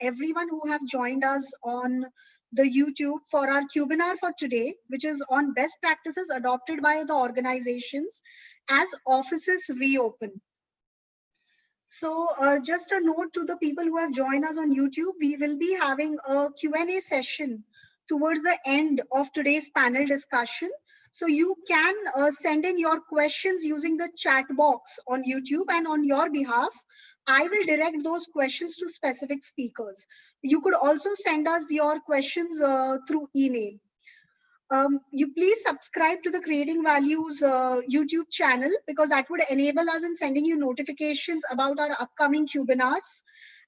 everyone who have joined us on the YouTube for our Qbinar for today, which is on best practices adopted by the organizations as offices reopen. So just a note to the people who have joined us on YouTube, we will be having a Q&A session towards the end of today's panel discussion. So you can send in your questions using the chat box on YouTube, and on your behalf, I will direct those questions to specific speakers. You could also send us your questions through email. You please subscribe to the Creating Values YouTube channel, because that would enable us in sending you notifications about our upcoming Qbinars,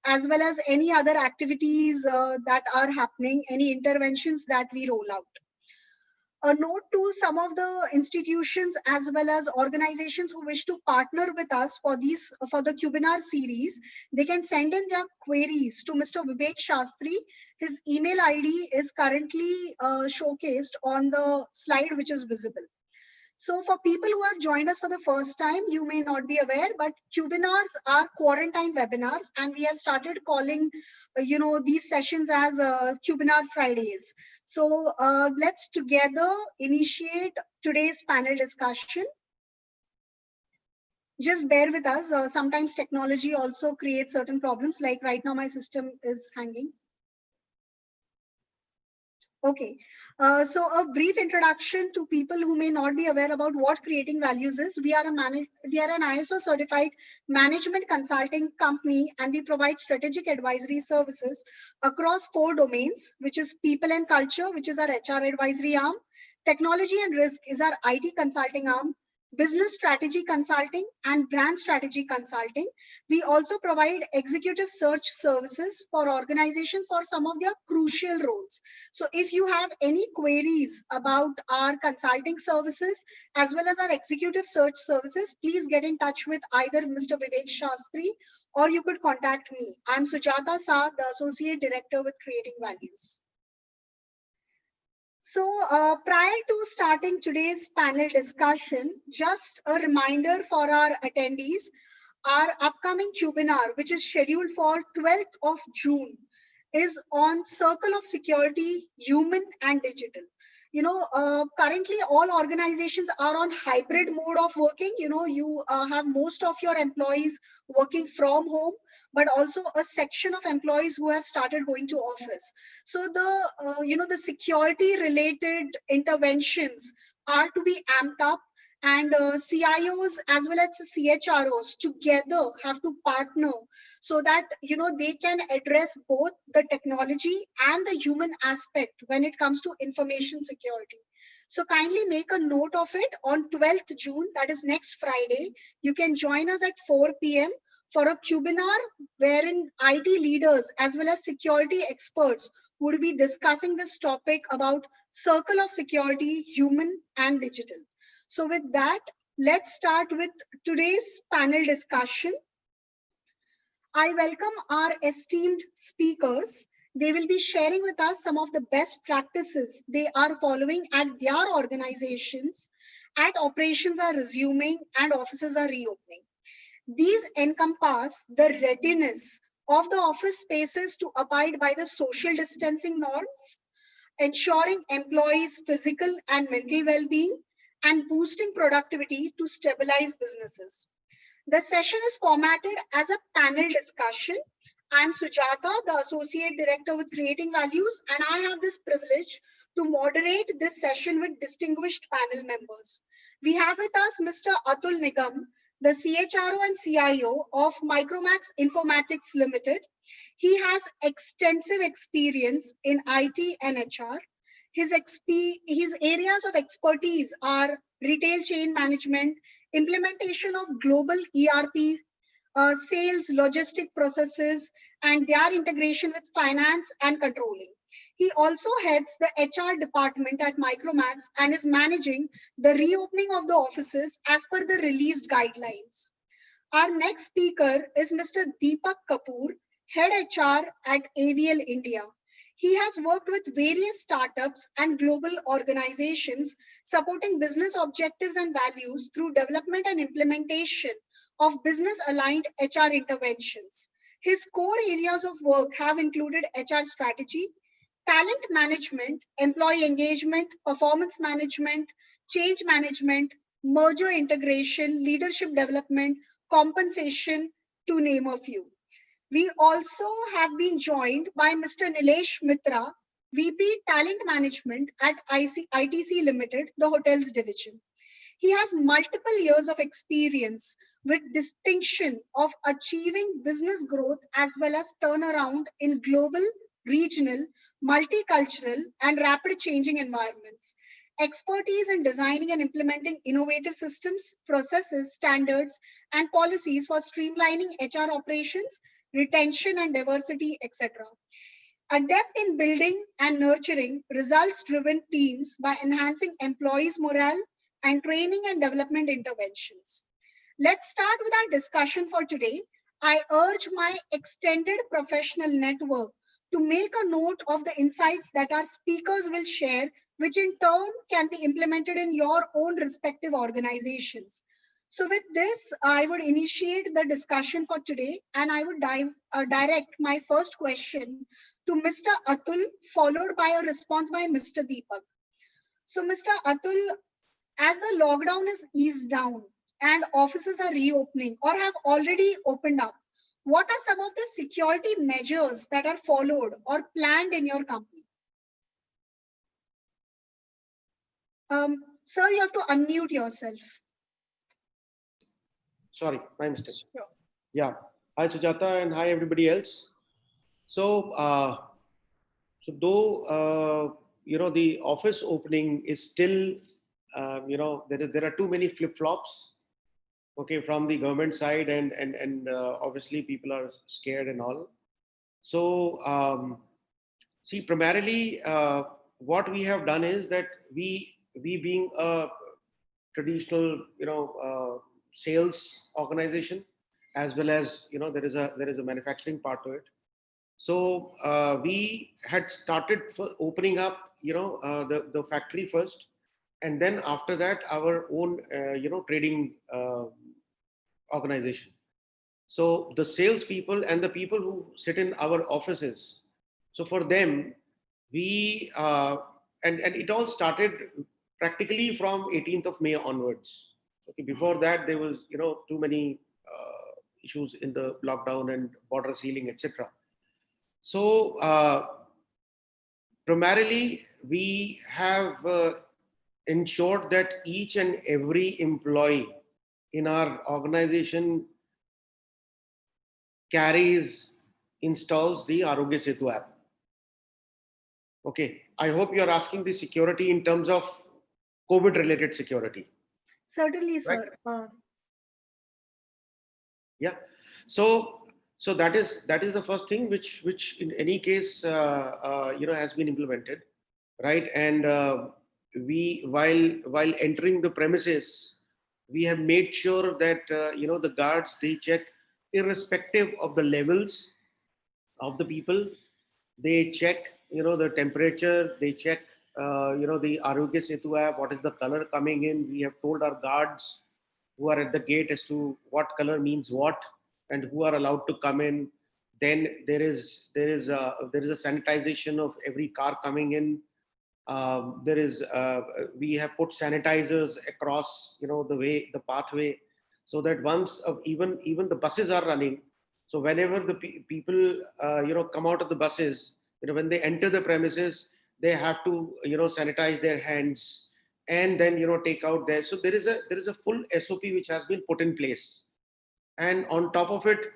as well as any other activities that are happening, any interventions that we roll out. A note to some of the institutions as well as organizations who wish to partner with us for the Qbinar series, they can send in their queries to Mr. Vivek Shastri. His email ID is currently showcased on the slide which is visible. So for people who have joined us for the first time, you may not be aware, but Qbinars are quarantine webinars, and we have started calling, these sessions as Qbinar Fridays. So let's together initiate today's panel discussion. Just bear with us. Sometimes technology also creates certain problems, like right now my system is hanging. Okay, so a brief introduction to people who may not be aware about what Creating Values is. We are an ISO certified management consulting company, and we provide strategic advisory services across 4 domains, which is people and culture, which is our HR advisory arm, technology and risk is our IT consulting arm, business strategy consulting, and brand strategy consulting. We also provide executive search services for organizations for some of their crucial roles. So if you have any queries about our consulting services as well as our executive search services, please get in touch with either Mr. Vivek Shastri, or you could contact me. I'm Sujata Saad, the Associate Director with Creating Values. So prior to starting today's panel discussion, just a reminder for our attendees, our upcoming Qbinar, which is scheduled for 12th of June, is on Circle of Security, Human and Digital. Currently all organizations are on hybrid mode of working. You have most of your employees working from home, but also a section of employees who have started going to office. So the security related interventions are to be amped up, and CIOs as well as CHROs together have to partner so that they can address both the technology and the human aspect when it comes to information security. So kindly make a note of it. On 12th June, that is next Friday, you can join us at 4 p.m. for a Qbinar wherein IT leaders as well as security experts would be discussing this topic about Circle of Security, Human and Digital. So with that, let's start with today's panel discussion. I welcome our esteemed speakers. They will be sharing with us some of the best practices they are following at their organizations, at operations are resuming and offices are reopening. These encompass the readiness of the office spaces to abide by the social distancing norms, ensuring employees' physical and mental well-being, and boosting productivity to stabilize businesses. The session is formatted as a panel discussion. I'm Sujata, the Associate Director with Creating Values, and I have this privilege to moderate this session with distinguished panel members. We have with us Mr. Atul Nigam, the CHRO and CIO of Micromax Informatics Limited. He has extensive experience in IT and HR. His areas of expertise are retail chain management, implementation of global ERP, sales, logistic processes, and their integration with finance and controlling. He also heads the HR department at Micromax and is managing the reopening of the offices as per the released guidelines. Our next speaker is Mr. Deepak Kapoor, Head HR at AVL India. He has worked with various startups and global organizations supporting business objectives and values through development and implementation of business-aligned HR interventions. His core areas of work have included HR strategy, talent management, employee engagement, performance management, change management, merger integration, leadership development, compensation, to name a few. We also have been joined by Mr. Nilesh Mitra, VP Talent Management at ITC Limited, the hotels division. He has multiple years of experience with distinction of achieving business growth as well as turnaround in global, regional, multicultural, and rapid changing environments. Expertise in designing and implementing innovative systems, processes, standards, and policies for streamlining HR operations, retention and diversity, etc. Adept in building and nurturing results driven teams by enhancing employees' morale and training and development interventions. Let's start with our discussion for today. I urge my extended professional network to make a note of the insights that our speakers will share, which in turn can be implemented in your own respective organizations. So with this, I would initiate the discussion for today, and I would direct my first question to Mr. Atul, followed by a response by Mr. Deepak. So Mr. Atul, as the lockdown is eased down and offices are reopening or have already opened up, what are some of the security measures that are followed or planned in your company? Sir, you have to unmute yourself. Sorry, my mistake. Sure. Yeah. Hi, Sujata, and hi, everybody else. So, though, the office opening is still, there are too many flip-flops, okay, from the government side, and obviously people are scared and all. So, see, primarily, what we have done is that we being a traditional, sales organization, as well as there is a manufacturing part to it. So we had started opening up the factory first, and then after that our own trading organization. So the sales people and the people who sit in our offices, so for them we and it all started practically from 18th of May onwards. Okay, before that there was too many issues in the lockdown and border sealing, etc. So primarily we have ensured that each and every employee in our organization installs the Arogya Setu app. Okay, I hope you are asking the security in terms of COVID related security. Certainly, sir. Right? Yeah. So that is the first thing which in any case has been implemented, right? And we while entering the premises, we have made sure that the guards, they check irrespective of the levels of the people. They check the temperature, they check the Arogya Setu app, what is the color coming in. We have told our guards who are at the gate as to what color means what and who are allowed to come in. Then there is a sanitization of every car coming in. We have put sanitizers across the pathway, so that once even the buses are running, so whenever the people come out of the buses, when they enter the premises, they have to sanitize their hands and then take out there. So there is a full SOP which has been put in place, and on top of it,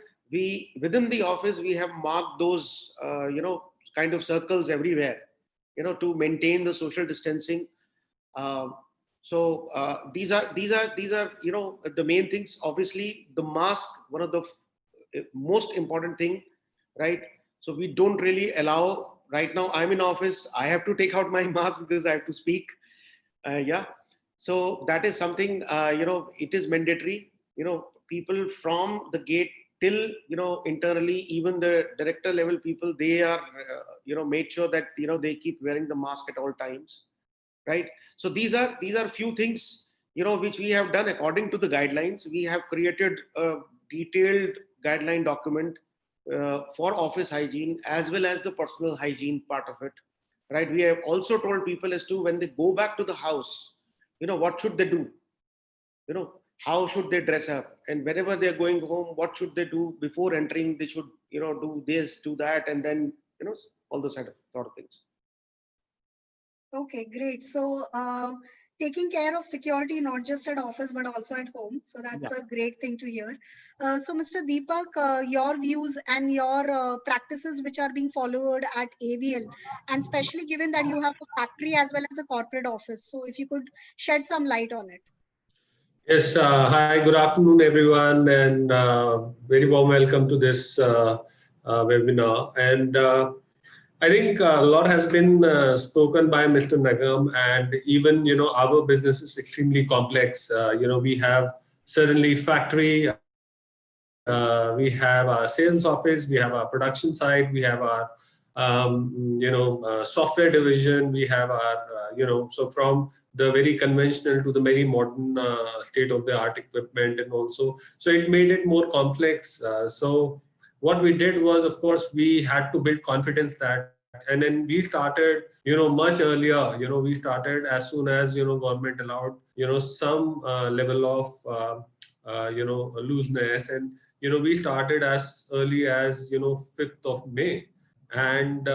within the office we have marked those kind of circles everywhere, to maintain the social distancing. These are the main things. Obviously, the mask, one of the most important thing, right? So we don't really allow. Right now, I'm in office. I have to take out my mask because I have to speak. Yeah. So that is something. It is mandatory. People from the gate till internally, even the director level people, they are made sure that they keep wearing the mask at all times, right? So these are few things which we have done according to the guidelines. We have created a detailed guideline document for office hygiene as well as the personal hygiene part of it, right? We have also told people as to when they go back to the house, what should they do? How should they dress up? And whenever they're going home, what should they do before entering? They should, do this, do that, and then, all those sort of things. Okay, great. So, taking care of security not just at office but also at home. So Yeah. that's a great thing to hear. So, Mr. Deepak, your views and your practices which are being followed at AVL, and especially given that you have a factory as well as a corporate office. So, if you could shed some light on it. Yes, hi, good afternoon, everyone, and very warm welcome to this webinar. And I think a lot has been spoken by Mr. Nagam, and even our business is extremely complex. We have certainly factory, we have our sales office, we have our production side, we have our software division, we have our so from the very conventional to the very modern state of the art equipment, and also so it made it more complex. So what we did was, of course, we had to build confidence that, and then we started much earlier. We started as soon as government allowed some level of looseness, and we started as early as 5th of May. And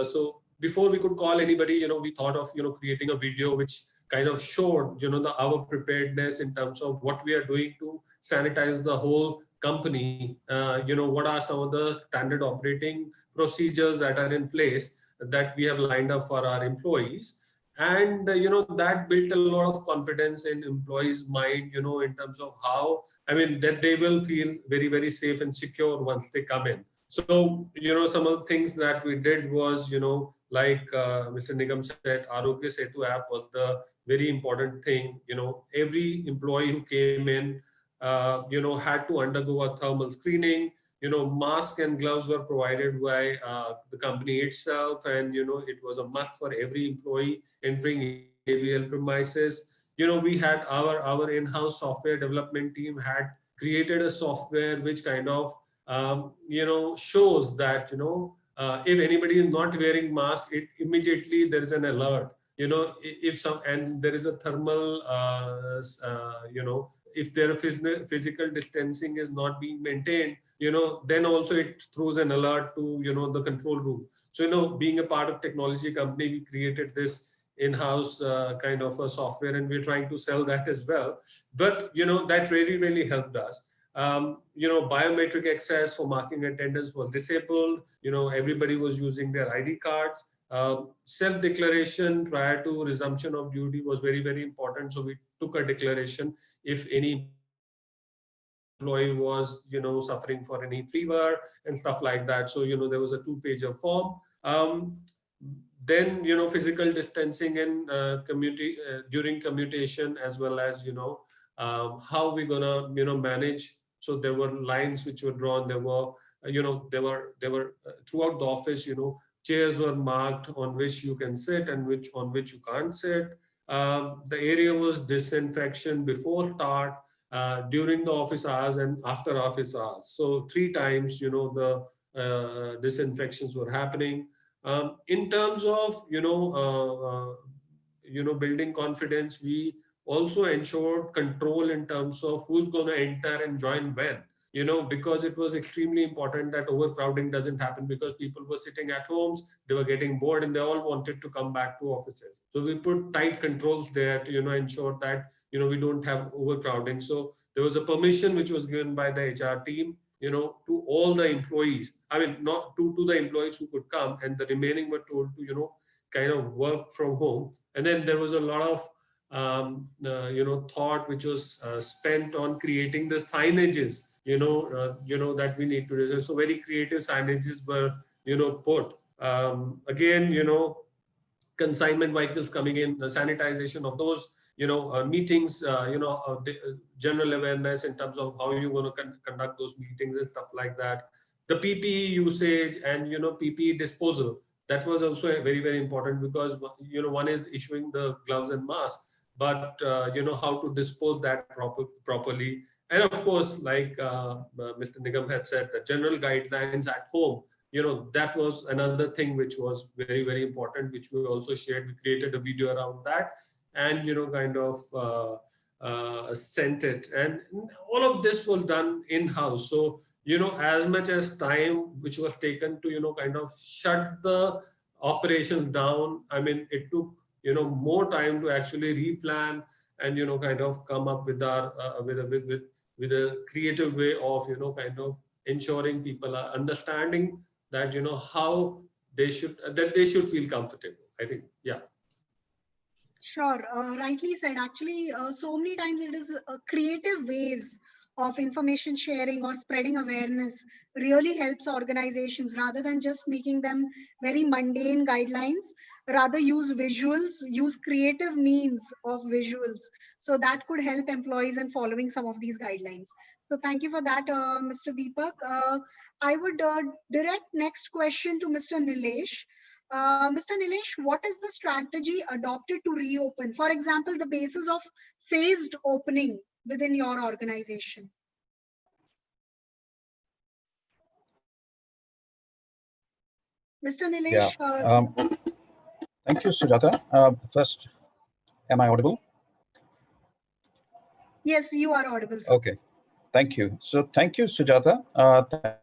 so before we could call anybody, we thought of creating a video which kind of showed our preparedness in terms of what we are doing to sanitize the whole company. What are some of the standard operating procedures that are in place that we have lined up for our employees. And that built a lot of confidence in employees' mind, in terms of how, I mean, that they will feel very, very safe and secure once they come in. So some of the things that we did was, like Mr. Nigam said, Arogya Setu app was the very important thing. Every employee who came in had to undergo a thermal screening. Mask and gloves were provided by the company itself, and it was a must for every employee entering AVL premises. We had our in-house software development team had created a software which kind of shows that if anybody is not wearing mask, it immediately there is an alert. If some, and there is a thermal if their physical distancing is not being maintained, then also it throws an alert to the control room. So being a part of technology company, we created this in-house kind of a software, and we're trying to sell that as well. But that really helped us. Biometric access for marking attendance was disabled. Everybody was using their ID cards. Self-declaration prior to resumption of duty was very important. So we took a declaration if any employee was suffering for any fever and stuff like that. So there was a 2-pager form. Then physical distancing and during commutation, as well as how we gonna manage. So there were lines which were drawn. There were throughout the office, chairs were marked on which you can sit and on which you can't sit. The area was disinfection before start, during the office hours, and after office hours. So 3 times the disinfections were happening. In terms of building confidence, we also ensured control in terms of who's going to enter and join when. Because it was extremely important that overcrowding doesn't happen, because people were sitting at homes, they were getting bored, and they all wanted to come back to offices. So we put tight controls there to ensure that we don't have overcrowding. So there was a permission which was given by the HR team to all the employees. I mean, not to the employees who could come, and the remaining were told to kind of work from home. And then there was a lot of thought which was spent on creating the signages that we need to do. So very creative signages were put. Again, consignment vehicles coming in, the sanitization of those meetings, the general awareness in terms of how you're going to conduct those meetings and stuff like that. The PPE usage and PPE disposal, that was also very important, because one is issuing the gloves and masks, but how to dispose that properly. And of course, like Mr. Nigam had said, the general guidelines at home, that was another thing which was very, very important, which we also shared. We created a video around that, and kind of sent it, and all of this was done in house. So as much as time which was taken to kind of shut the operations down, I mean, it took more time to actually replan and kind of come up with our with a creative way of kind of ensuring people are understanding that how they should feel comfortable. I think, yeah. Sure, rightly said. Actually, so many times it is creative ways of information sharing or spreading awareness really helps organizations rather than just making them very mundane guidelines. Rather, use visuals, use creative means of visuals. So that could help employees in following some of these guidelines. So thank you for that, Mr. Deepak. I would direct next question to Mr. Nilesh. Mr. Nilesh, what is the strategy adopted to reopen? For example, the basis of phased opening within your organization. Mr. Nilesh, Yeah. Thank you, Sujata. First, am I audible? yes, you are audible, sir. Okay. Thank you. So thank you, Sujata.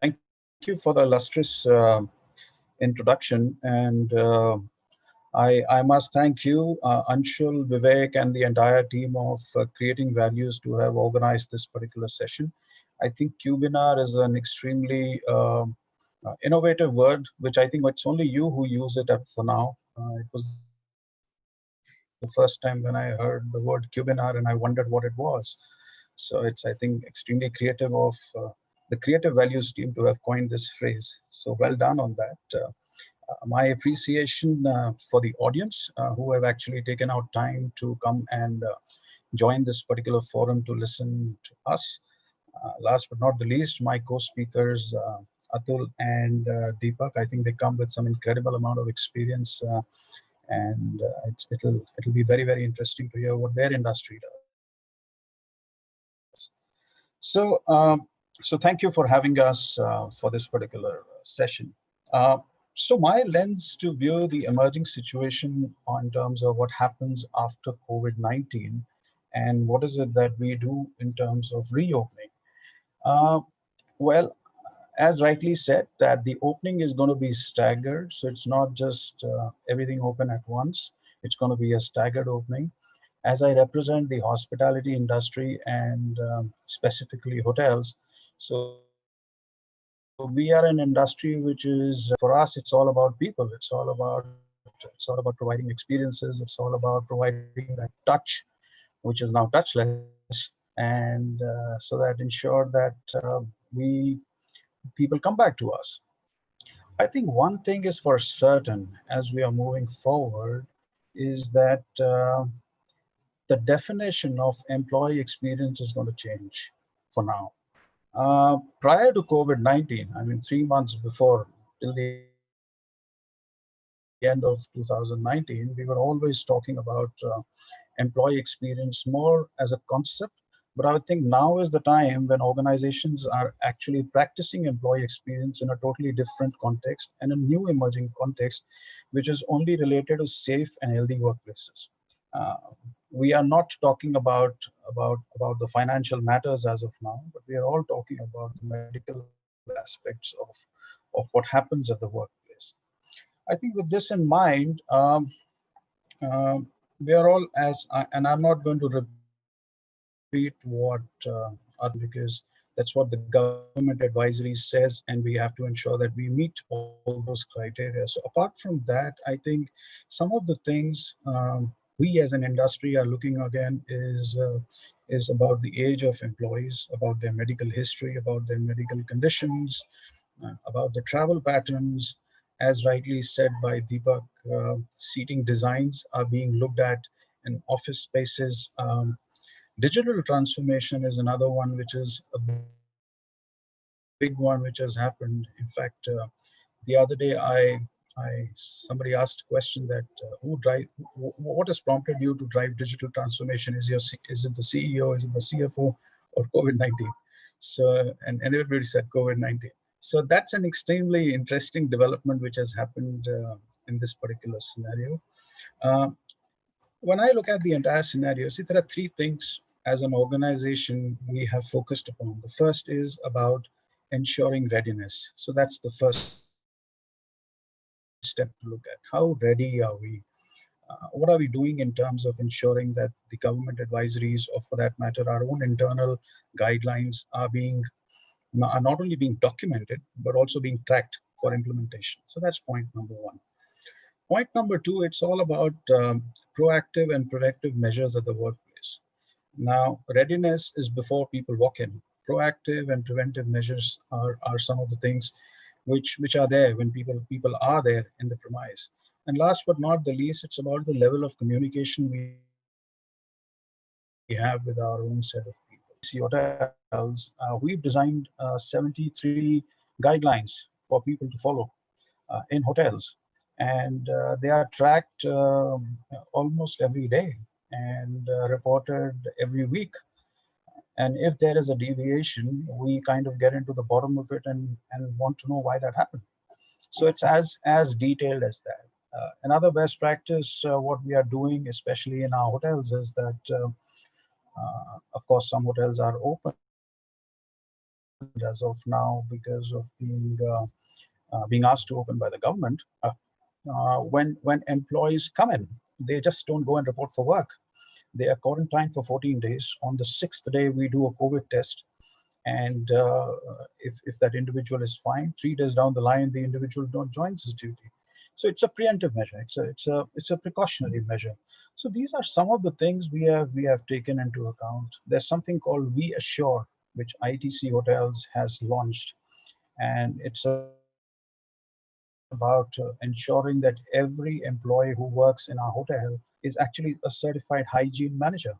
Thank you for the illustrious introduction. And I must thank you, Anshul, Vivek, and the entire team of Creating Values to have organized this particular session. I think Qbinar is an extremely innovative word, which I think it's only you who use it up for now. It was the first time when I heard the word Qbinar and I wondered what it was. So it's, I think, extremely creative of the Creative Values team to have coined this phrase. So well done on that. My appreciation for the audience who have actually taken out time to come and join this particular forum to listen to us. Last but not the least, my co-speakers, Atul and Deepak, I think they come with some incredible amount of experience, and it'll be very, very interesting to hear what their industry does. So, so thank you for having us for this particular session. So my lens to view the emerging situation on terms of what happens after COVID-19 and what is it that we do in terms of reopening. Uh, well, as rightly said, that the opening is going to be staggered. So it's not just everything open at once. It's going to be a staggered opening. As I represent the hospitality industry and specifically hotels, so we are an industry which is, for us, it's all about people. It's all about providing experiences. It's all about providing that touch, which is now touchless, and so that ensure that we people come back to us. I think one thing is for certain as we are moving forward is that the definition of employee experience is going to change for now. Prior to COVID-19, I mean, 3 months before, till the end of 2019, we were always talking about employee experience more as a concept. But I think now is the time when organizations are actually practicing employee experience in a totally different context and a new emerging context, which is only related to safe and healthy workplaces. We are not talking about the financial matters as of now, but we are all talking about the medical aspects of what happens at the workplace. I think with this in mind, we are all and I'm not going to repeat what Atul mentioned because that's what the government advisory says, and we have to ensure that we meet all those criteria. So apart from that, I think some of the things we as an industry are looking again is about the age of employees, about their medical history, about their medical conditions, about the travel patterns. As rightly said by Deepak, seating designs are being looked at in office spaces. Digital transformation is another one, which is a big one, which has happened. In fact, the other day, somebody asked a question that what has prompted you to drive digital transformation? Is it the CEO? Is it the CFO? or COVID-19. So, and everybody said COVID-19. So that's an extremely interesting development which has happened in this particular scenario. When I look at the entire scenario, see, there are three things as an organization we have focused upon. The first is about ensuring readiness. So that's the first step to look at. How ready are we? What are we doing in terms of ensuring that the government advisories, or for that matter, our own internal guidelines are not only being documented, but also being tracked for implementation? So that's point number one. Point number two, it's all about proactive and preventive measures at the workplace. Now, readiness is before people walk in. Proactive and preventive measures are some of the things which are there when people are there in the premise. And last but not the least, it's about the level of communication we have with our own set of people. See, hotels, we've designed 73 guidelines for people to follow in hotels, and they are tracked almost every day and reported every week. And if there is a deviation, we kind of get into the bottom of it and want to know why that happened. So it's as detailed as that. Another best practice, what we are doing, especially in our hotels, is that of course some hotels are open as of now because of being asked to open by the government. When employees come in, they just don't go and report for work. They are quarantined for 14 days. On the 6th day, we do a COVID test. And if that individual is fine, 3 days down the line, the individual don't join his duty. So it's a preemptive measure. It's a precautionary measure. So these are some of the things we have taken into account. There's something called We Assure, which ITC Hotels has launched, and it's about ensuring that every employee who works in our hotel is actually a certified hygiene manager.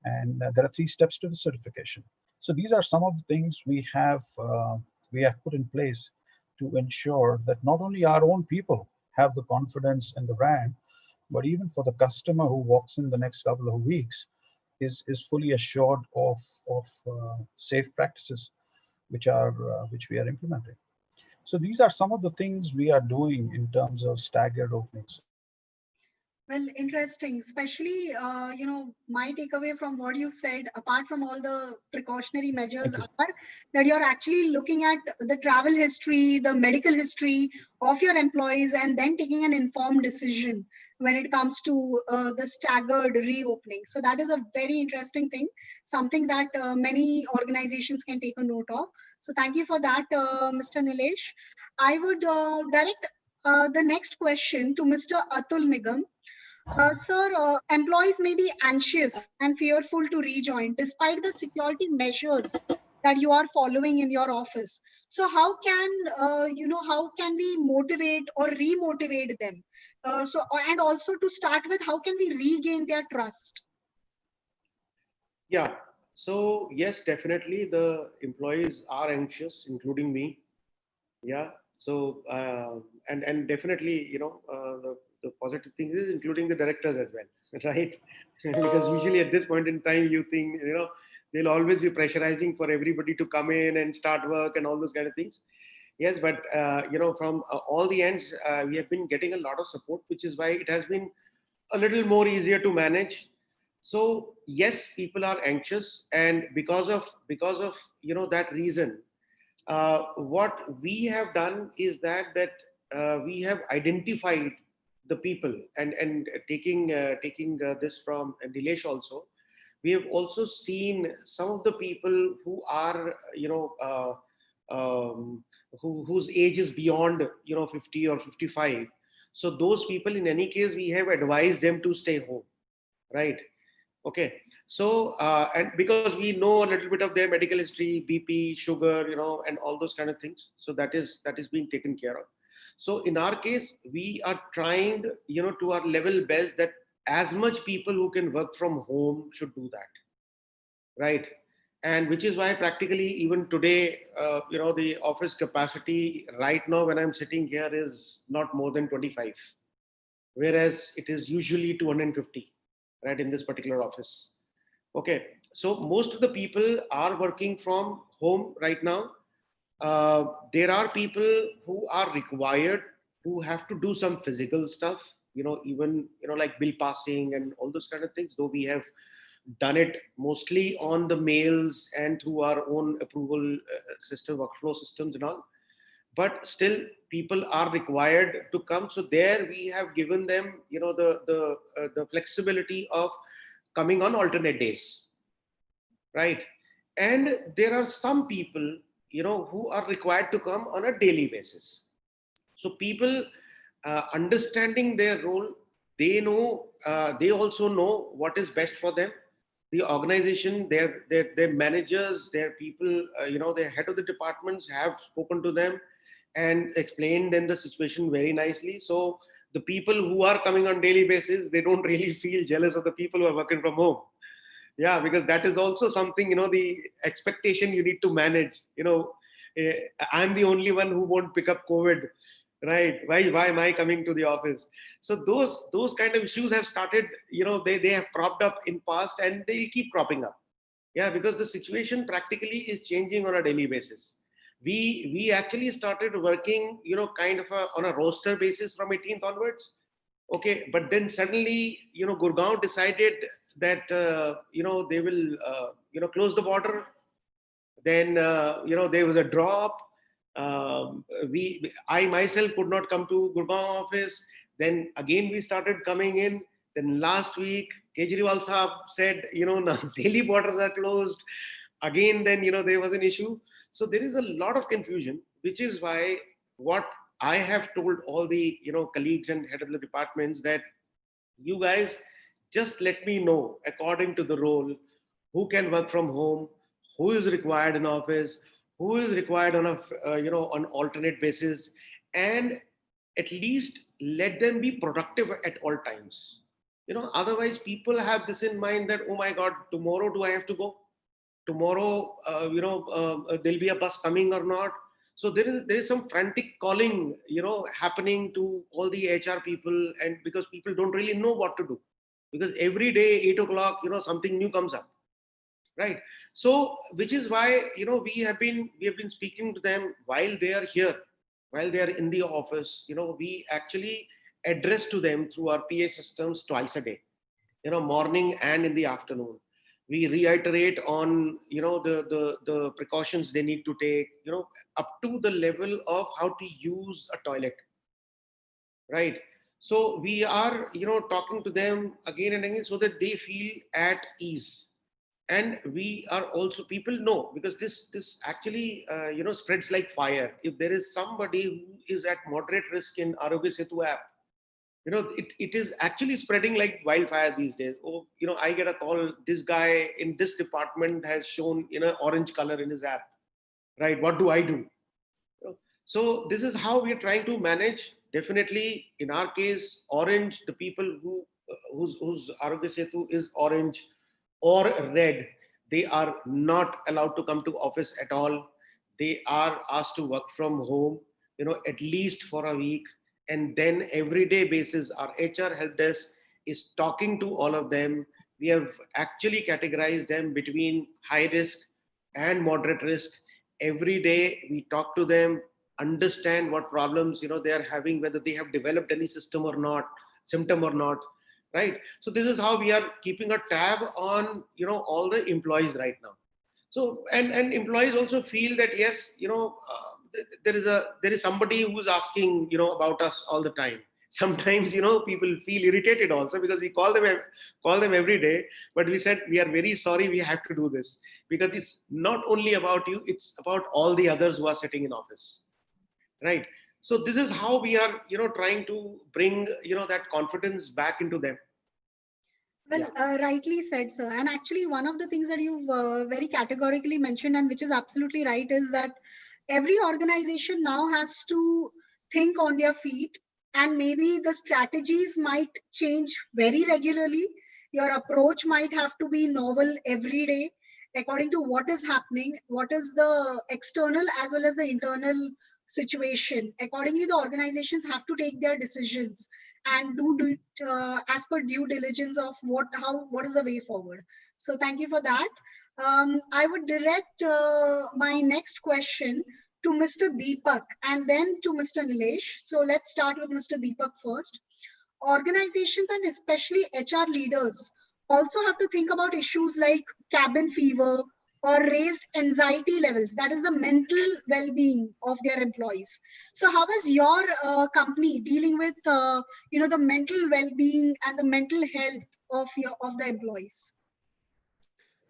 And there are 3 steps to the certification. So these are some of the things we have put in place to ensure that not only our own people have the confidence in the brand, but even for the customer who walks in the next couple of weeks is fully assured of safe practices which we are implementing. So these are some of the things we are doing in terms of staggered openings. Well, interesting. Especially, my takeaway from what you've said, apart from all the precautionary measures, are that you're actually looking at the travel history, the medical history of your employees, and then taking an informed decision when it comes to the staggered reopening. So that is a very interesting thing, something that many organizations can take a note of. So thank you for that, Mr. Nilesh. I would direct the next question to Mr. Atul Nigam. Sir, employees may be anxious and fearful to rejoin despite the security measures that you are following in your office. So how can we motivate or remotivate them? And also to start with, how can we regain their trust? Yeah. So yes, definitely the employees are anxious, including me. Yeah. So and definitely, the positive thing is including the directors as well, right? Because usually at this point in time, you think, they'll always be pressurizing for everybody to come in and start work and all those kind of things. Yes, but from all the ends, we have been getting a lot of support, which is why it has been a little more easier to manage. So yes, people are anxious, and because of that reason, what we have done is that we have identified the people, and taking this from Dilesh also, we have also seen some of the people who are whose age is beyond 50 or 55. So those people, in any case, we have advised them to stay home, right? Okay. So, and because we know a little bit of their medical history, BP, sugar, and all those kind of things. So that is being taken care of. So in our case, we are trying, to our level best, that as much people who can work from home should do that, right? And which is why practically even today, the office capacity right now when I'm sitting here is not more than 25, whereas it is usually 250, right, in this particular office. Okay, so most of the people are working from home right now. There are people who are required, who have to do some physical stuff, even, like bill passing and all those kind of things, though we have done it mostly on the mails and through our own approval system, workflow systems and all. But still, people are required to come. So there we have given them, the flexibility of coming on alternate days, right? And there are some people, who are required to come on a daily basis. So people, understanding their role, they know, they also know what is best for them. The organization, their managers, their people, their head of the departments have spoken to them and explained them the situation very nicely. So the people who are coming on daily basis, they don't really feel jealous of the people who are working from home. Yeah, because that is also something, the expectation you need to manage. I'm the only one who won't pick up COVID, right? Why am I coming to the office? So those kind of issues have started, they have cropped up in past, and they'll keep cropping up. Yeah, because the situation practically is changing on a daily basis. We actually started working, kind of on a roster basis from 18th onwards. Okay, but then suddenly, Gurgaon decided that, they will, close the border. Then, there was a drop. I myself could not come to Gurgaon office. Then again, we started coming in. Then last week, Kejriwal Saab said, now daily borders are closed. Again, then, there was an issue. So there is a lot of confusion, which is why what I have told all the, colleagues and head of the departments, that you guys just let me know according to the role who can work from home, who is required in office, who is required on a, on alternate basis, and at least let them be productive at all times. Otherwise people have this in mind that, oh my God, tomorrow do I have to go? Tomorrow, there'll be a bus coming or not. So there is some frantic calling, happening to all the HR people, and because people don't really know what to do, because every day 8 o'clock, something new comes up, right? So which is why, we have been speaking to them while they are here, while they are in the office. We actually address to them through our PA systems twice a day, morning and in the afternoon. We reiterate on, the precautions they need to take, up to the level of how to use a toilet, right? So we are, talking to them again and again, so that they feel at ease. And we are also, people know, because this actually, spreads like fire. If there is somebody who is at moderate risk in Arogya Setu app, it is actually spreading like wildfire these days. Oh, I get a call, this guy in this department has shown, orange color in his app, right? What do I do? So this is how we are trying to manage. Definitely, in our case, orange, the people whose Arogya Setu is orange or red, they are not allowed to come to office at all. They are asked to work from home, at least for a week. And then everyday basis, our HR help desk is talking to all of them. We have actually categorized them between high risk and moderate risk. Every day we talk to them, understand what problems, they are having, whether they have developed any symptom or not, right? So this is how we are keeping a tab on, all the employees right now. So, and employees also feel that, yes, there is somebody who's asking, about us all the time. Sometimes, people feel irritated also, because we call them every day, but we said, we are very sorry, we have to do this, because it's not only about you, it's about all the others who are sitting in office, right? So this is how we are, trying to bring, that confidence back into them. Well, Yeah. rightly said, sir. And actually, one of the things that you've very categorically mentioned, and which is absolutely right, is that every organization now has to think on their feet, and maybe the strategies might change very regularly. Your approach might have to be novel every day, according to what is happening, what is the external as well as the internal situation. Accordingly, the organizations have to take their decisions and do as per due diligence of what is the way forward. So thank you for that. I would direct my next question to Mr. Deepak and then to Mr. Nilesh. So let's start with Mr. Deepak first. Organizations and especially HR leaders also have to think about issues like cabin fever or raised anxiety levels. That is the mental well-being of their employees. So how is your company dealing with the mental well-being and the mental health of the employees?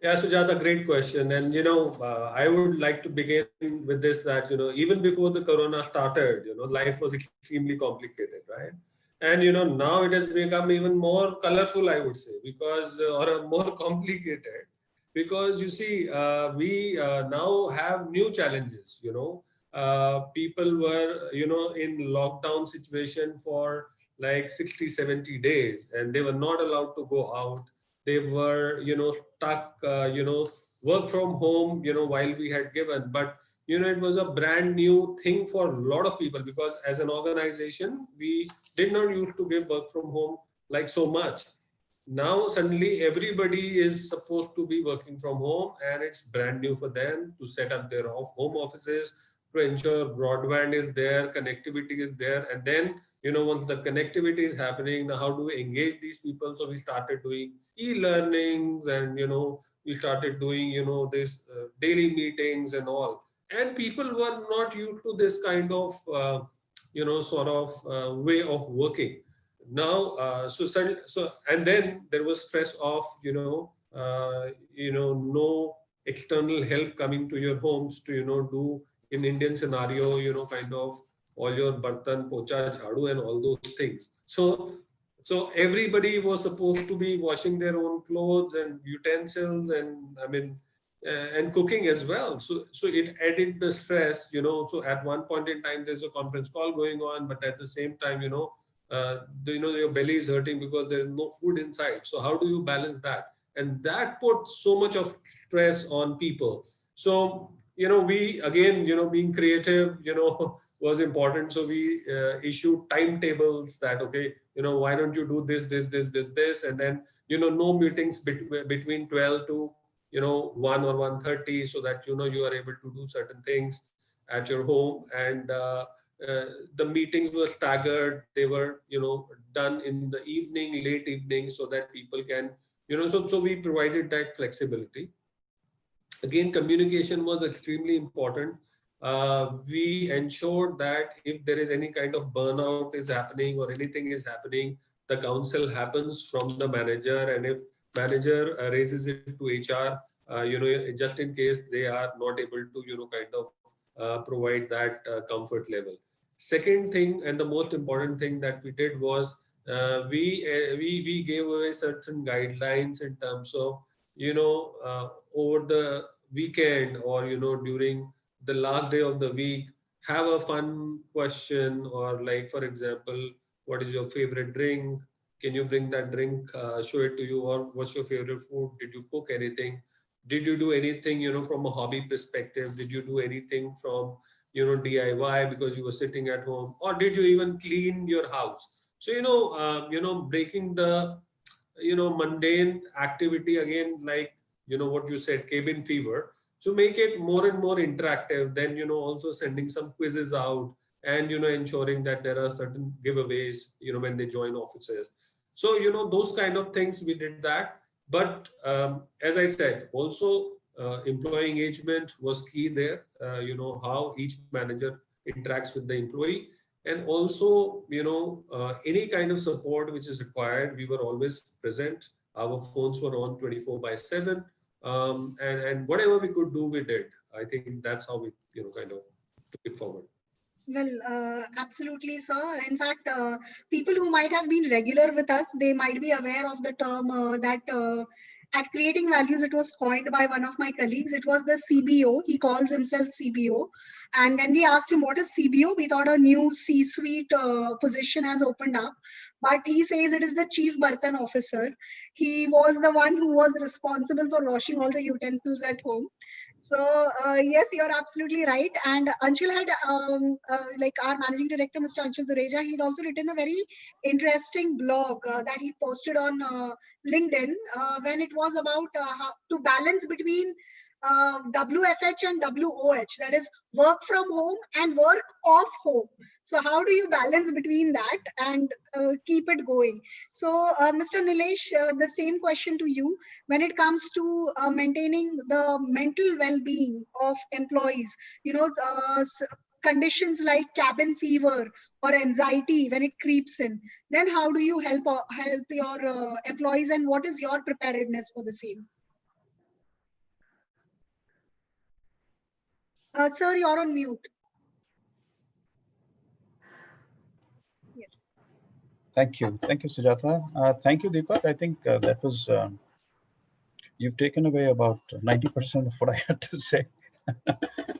Yeah, Sujata, great question. And, I would like to begin with this that, even before the corona started, life was extremely complicated, right? And, now it has become even more colorful, I would say, because, or more complicated, because you see, we now have new challenges, people were, in lockdown situation for like 60, 70 days, and they were not allowed to go out. They were stuck work from home while we had given, but it was a brand new thing for a lot of people, because as an organization we did not used to give work from home like so much. Now suddenly everybody is supposed to be working from home, and it's brand new for them to set up their home offices, to ensure broadband is there, connectivity is there. And then once the connectivity is happening, now how do we engage these people? So we started doing e-learnings, and we started doing this daily meetings and all. And people were not used to this kind of sort of way of working. Now so and then there was stress of no external help coming to your homes to do, in Indian scenario, kind of all your bartan, pocha, jhadu and all those things. So everybody was supposed to be washing their own clothes and utensils, and I mean and cooking as well. So it added the stress. So at one point in time there's a conference call going on, but at the same time your belly is hurting because there is no food inside. So how do you balance that? And that put so much of stress on people. So we again being creative was important. So we issued timetables that, okay, why don't you do this, and then no meetings between 12 to 1 or 1:30, so that you are able to do certain things at your home. And the meetings were staggered. They were done in the evening, late evening, so that people can so we provided that flexibility. Again, communication was extremely important. We ensured that if there is any kind of burnout is happening or anything is happening, the counsel happens from the manager, and if manager raises it to HR, just in case they are not able to kind of provide that comfort level. Second thing, and the most important thing that we did was we gave away certain guidelines in terms of over the weekend, or during the last day of the week, have a fun question, or like, for example, what is your favorite drink? Can you bring that drink, show it to you? Or what's your favorite food? Did you cook anything? Did you do anything from a hobby perspective? Did you do anything from DIY because you were sitting at home? Or did you even clean your house? So breaking the mundane activity, again, like what you said, cabin fever. So make it more and more interactive. Then also sending some quizzes out, and ensuring that there are certain giveaways when they join offices. So those kind of things we did that. But as I said, also employee engagement was key there. How each manager interacts with the employee. And also any kind of support which is required, we were always present. Our phones were on 24/7, and whatever we could do, we did. I think that's how we kind of took it forward. Well, absolutely, sir. In fact, people who might have been regular with us, they might be aware of the term that At Creating Values, it was coined by one of my colleagues. It was the CBO. He calls himself CBO. And when we asked him what is CBO, we thought a new C-suite position has opened up. But he says it is the Chief Bartan Officer. He was the one who was responsible for washing all the utensils at home. So yes, you're absolutely right. And Anshul had, like our managing director, Mr. Anshul Dureja, he'd also written a very interesting blog that he posted on LinkedIn when it was about how to balance between WFH and WOH, that is work from home and work off home. So how do you balance between that and keep it going? So Mr. Nilesh, the same question to you. When it comes to maintaining the mental well-being of employees, conditions like cabin fever or anxiety when it creeps in, then how do you help your employees, and what is your preparedness for the same? Sir, you're on mute. Yes. Thank you, Sujata. Thank you, Deepak. I think that was you've taken away about 90% of what I had to say.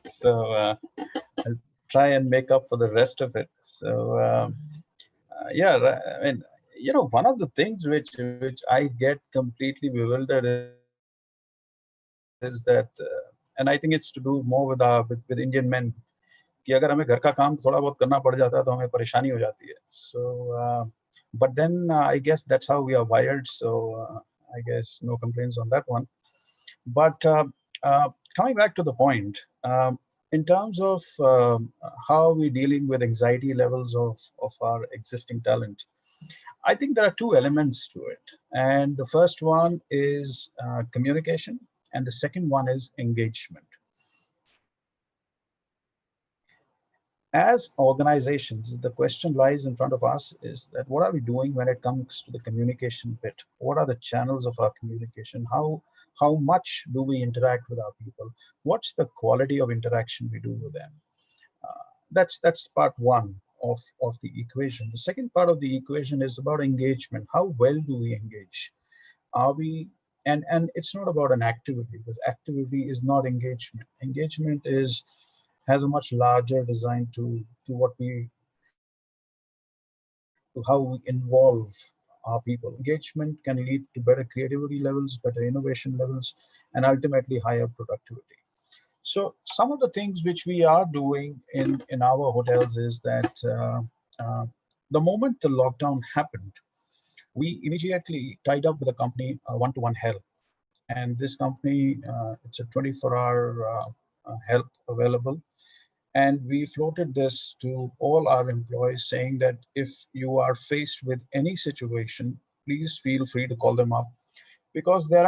So I'll try and make up for the rest of it. So yeah, I mean, one of the things which I get completely bewildered is that, and I think it's to do more with Indian men. कि अगर हमें घर का काम थोड़ा बहुत करना पड़ जाता है तो हमें परेशानी हो जाती है. So but then I guess that's how we are wired. So I guess no complaints on that one. But coming back to the point, in terms of how we're dealing with anxiety levels of our existing talent, I think there are two elements to it. And the first one is communication, and the second one is engagement. As organizations, the question lies in front of us is that what are we doing when it comes to the communication bit? What are the channels of our communication? How much do we interact with our people? What's the quality of interaction we do with them? That's part one of the equation. The second part of the equation is about engagement. How well do we engage? Are we and it's not about an activity, because activity is not engagement. Engagement is has a much larger design to what we to how we involve our people. Engagement can lead to better creativity levels, better innovation levels, and ultimately higher productivity. So some of the things which we are doing in our hotels is that the moment the lockdown happened, we immediately tied up with a company, One-to-One Health. And this company, it's a 24-hour help available. And we floated this to all our employees, saying that if you are faced with any situation, please feel free to call them up, because there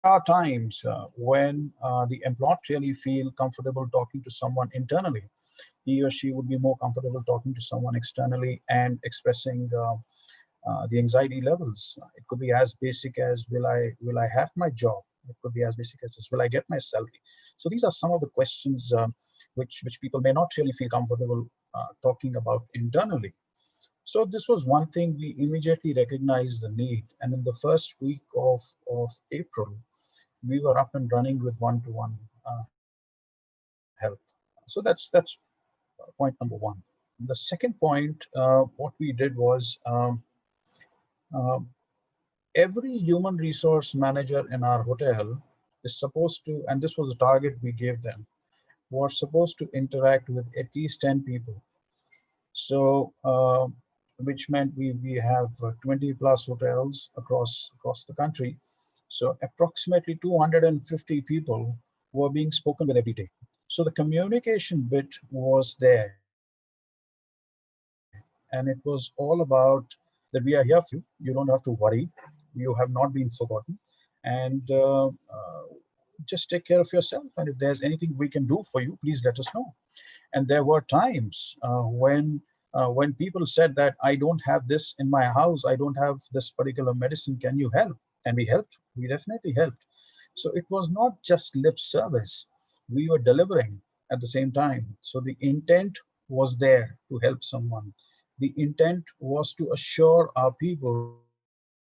are times when the employee really feel comfortable talking to someone internally. He or she would be more comfortable talking to someone externally and expressing the anxiety levels. It could be as basic as will I have my job? It could be as basic as this, will I get my salary? So these are some of the questions which people may not really feel comfortable talking about internally. So this was one thing we immediately recognized the need, and in the first week of April, we were up and running with One-to-One Health. So that's point number one. The second point, what we did was um, every human resource manager in our hotel is supposed to, and this was a target we gave them, was supposed to interact with at least 10 people. So, which meant we have 20 plus hotels across the country. So approximately 250 people were being spoken with every day. So the communication bit was there, and it was all about that we are here for you. You don't have to worry. You have not been forgotten, and just take care of yourself. And if there's anything we can do for you, please let us know. And there were times when people said that I don't have this in my house, I don't have this particular medicine, can you help? And we helped. We definitely helped. So it was not just lip service, we were delivering at the same time. So the intent was there to help someone. The intent was to assure our people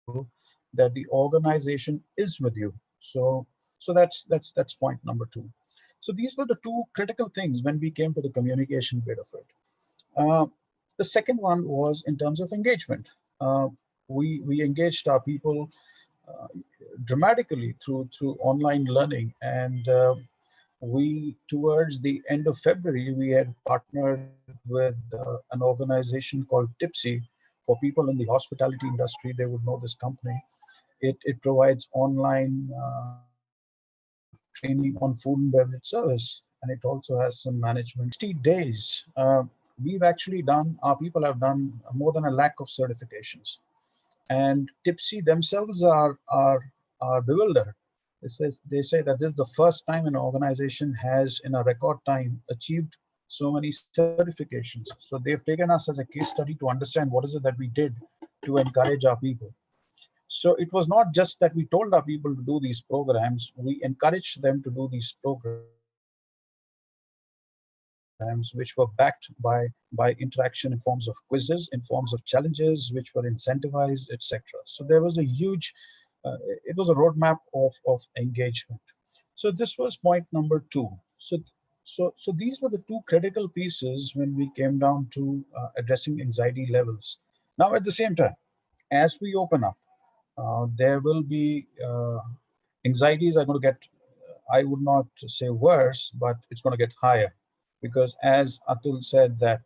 that that the organization is with you. So that's point number two. So these were the two critical things when we came to the communication bit of it. Uh, the second one was in terms of engagement. Uh, we engaged our people uh, dramatically through online learning, and we towards the end of February we had partnered with an organization called Tipsy. For people in the hospitality industry, they would know this company. It provides online training on food and beverage service, and it also has some management. 60 days, we've actually done, our people have done more than a lakh of certifications. And Tipsy themselves are bewildered. They say that this is the first time an organization has, in a record time, achieved so many certifications. So they've taken us as a case study to understand what is it that we did to encourage our people. So it was not just that we told our people to do these programs, we encouraged them to do these programs, which were backed by interaction in forms of quizzes, in forms of challenges, which were incentivized, etc. So there was a huge, it was a roadmap of engagement. So this was point number two. So these were the two critical pieces when we came down to addressing anxiety levels. Now, at the same time, as we open up, there will be anxieties are going to get, I would not say worse, but it's going to get higher. Because as Atul said that,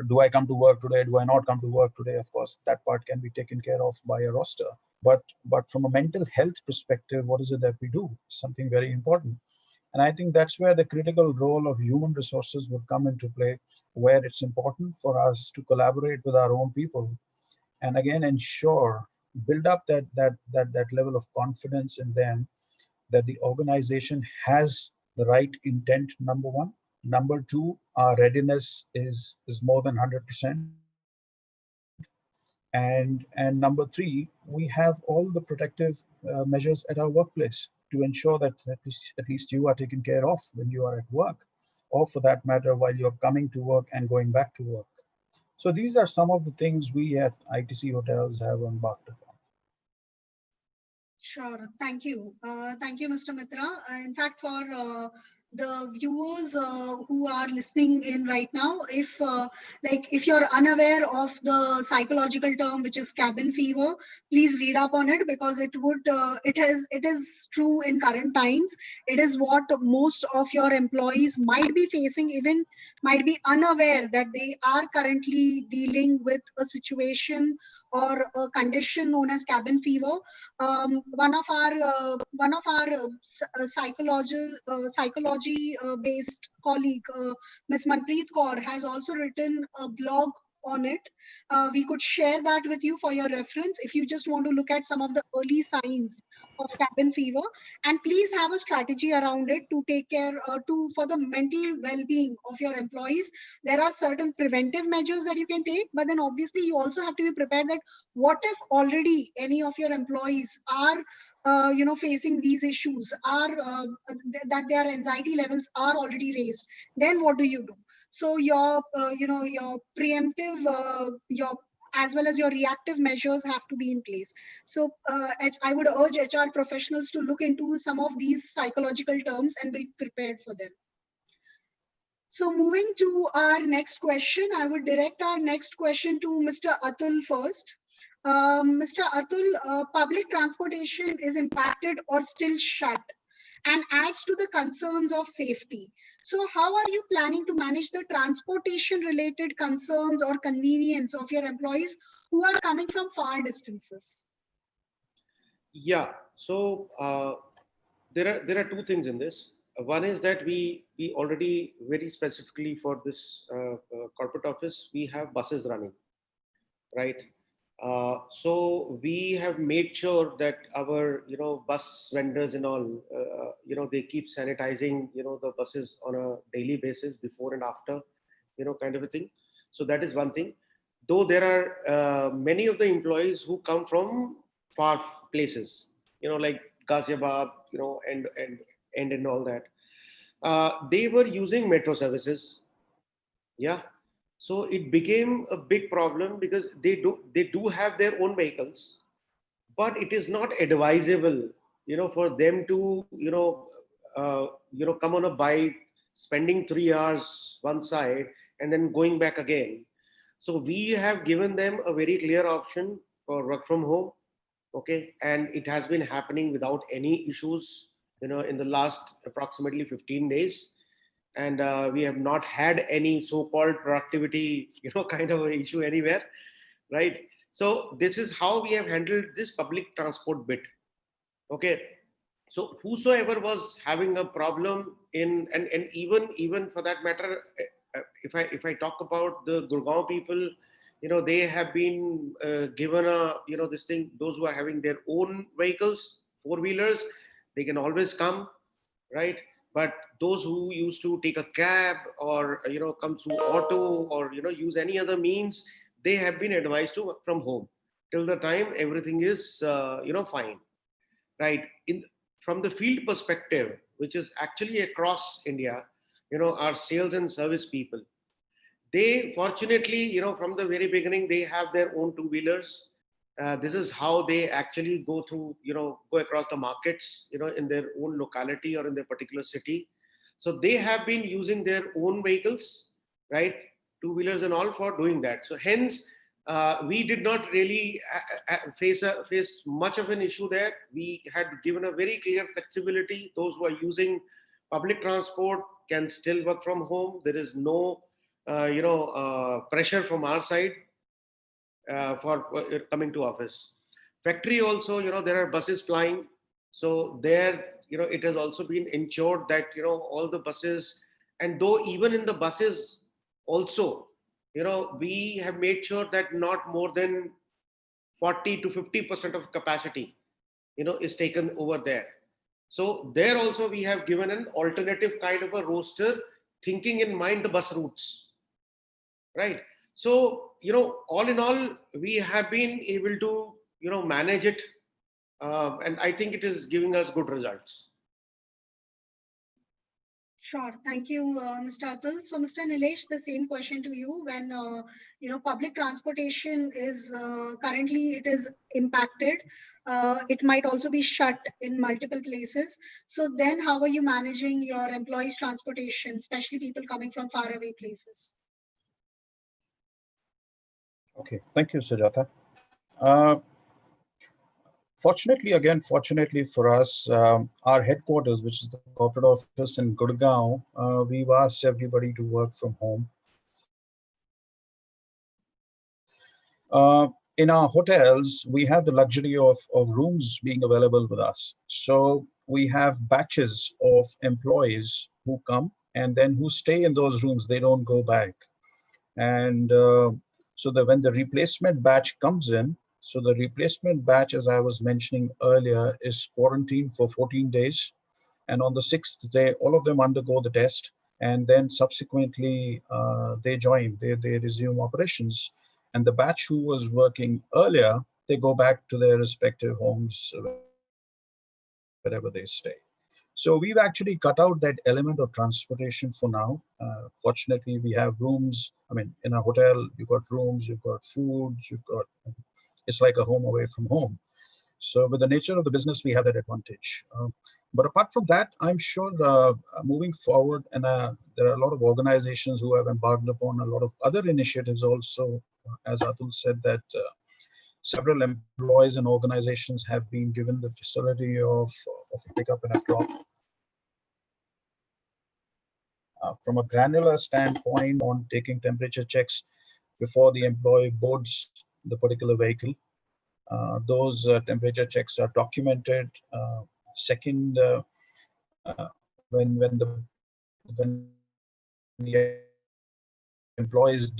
do I come to work today? Do I not come to work today? Of course, that part can be taken care of by a roster. But from a mental health perspective, what is it that we do? Something very important. And I think that's where the critical role of human resources would come into play, where it's important for us to collaborate with our own people and again ensure, build up that level of confidence in them that the organization has the right intent, number one. Number two, our readiness is more than 100%. And number three, we have all the protective measures at our workplace to ensure that at least you are taken care of when you are at work, or for that matter, while you're coming to work and going back to work. So these are some of the things we at ITC Hotels have embarked upon. Sure. Thank you. Thank you, Mr. Mitra. In fact, for the viewers who are listening in right now, if you're unaware of the psychological term which is cabin fever, please read up on it, because it is true in current times. It is what most of your employees might be facing, even might be unaware that they are currently dealing with a situation or a condition known as cabin fever. One of our psychology based colleague, Ms. Manpreet Kaur, has also written a blog on it. We could share that with you for your reference if you just want to look at some of the early signs of cabin fever, and please have a strategy around it to take care for the mental well-being of your employees. There are certain preventive measures that you can take, but then obviously you also have to be prepared that what if already any of your employees are facing these issues, are that their anxiety levels are already raised, then what do you do? So your preemptive your as well as your reactive measures have to be in place. So I would urge HR professionals to look into some of these psychological terms and be prepared for them. So moving to our next question, I would direct our next question to Mr. Atul first. Mr. Atul, public transportation is impacted or still shut and adds to the concerns of safety. So how are you planning to manage the transportation related concerns or convenience of your employees who are coming from far distances? Yeah. So there are two things in this. One is that we already very specifically for this corporate office we have buses running, right? So we have made sure that our bus vendors and all they keep sanitizing the buses on a daily basis before and after, kind of a thing. So that is one thing. Though there are many of the employees who come from far places, like Ghaziabad, and all that. They were using metro services. Yeah. So it became a big problem because they do have their own vehicles, but it is not advisable, for them to, come on a bike, spending 3 hours one side and then going back again. So we have given them a very clear option for work from home. Okay, and it has been happening without any issues, in the last approximately 15 days. And we have not had any so-called productivity, kind of a issue anywhere, right? So this is how we have handled this public transport bit. Okay, so whosoever was having a problem in, and even for that matter, if I talk about the Gurgaon people, they have been given a, this thing, those who are having their own vehicles, four-wheelers, they can always come, right? But those who used to take a cab or, come through auto or, use any other means, they have been advised to work from home till the time everything is, fine, right? From the field perspective, which is actually across India, our sales and service people, they fortunately, from the very beginning, they have their own two-wheelers. This is how they actually go through, go across the markets, in their own locality or in their particular city. So they have been using their own vehicles, right? Two-wheelers and all for doing that. So hence, we did not really face much of an issue there. We had given a very clear flexibility. Those who are using public transport can still work from home. There is no pressure from our side for coming to office. Factory also, there are buses flying. So there, it has also been ensured that, all the buses, and though even in the buses also, we have made sure that not more than 40 to 50% of capacity, is taken over there. So there also we have given an alternative kind of a roster, thinking in mind the bus routes, right? So, all in all, we have been able to, manage it, and I think it is giving us good results. Sure. Thank you, Mr. Atul. So, Mr. Nilesh, the same question to you. When public transportation is currently it is impacted, it might also be shut in multiple places. So, then how are you managing your employees' transportation, especially people coming from faraway places? Okay, thank you, Sujata. Fortunately for us, our headquarters, which is the corporate office in Gurgaon, we've asked everybody to work from home. In our hotels, we have the luxury of rooms being available with us. So we have batches of employees who come and then who stay in those rooms. They don't go back. And so that when the replacement batch comes in, so the replacement batch, as I was mentioning earlier, is quarantined for 14 days. And on the 6th day, all of them undergo the test. And then subsequently, they resume operations. And the batch who was working earlier, they go back to their respective homes, wherever they stay. So we've actually cut out that element of transportation for now. Fortunately, we have rooms. I mean, in a hotel, you've got rooms, you've got food, it's like a home away from home. So with the nature of the business, we have that advantage. But apart from that, I'm sure moving forward, and there are a lot of organizations who have embarked upon a lot of other initiatives also, as Atul said, that several employees and organizations have been given the facility of a pickup and a drop. From a granular standpoint on taking temperature checks before the employee boards the particular vehicle. Those temperature checks are documented. Second, when the employee is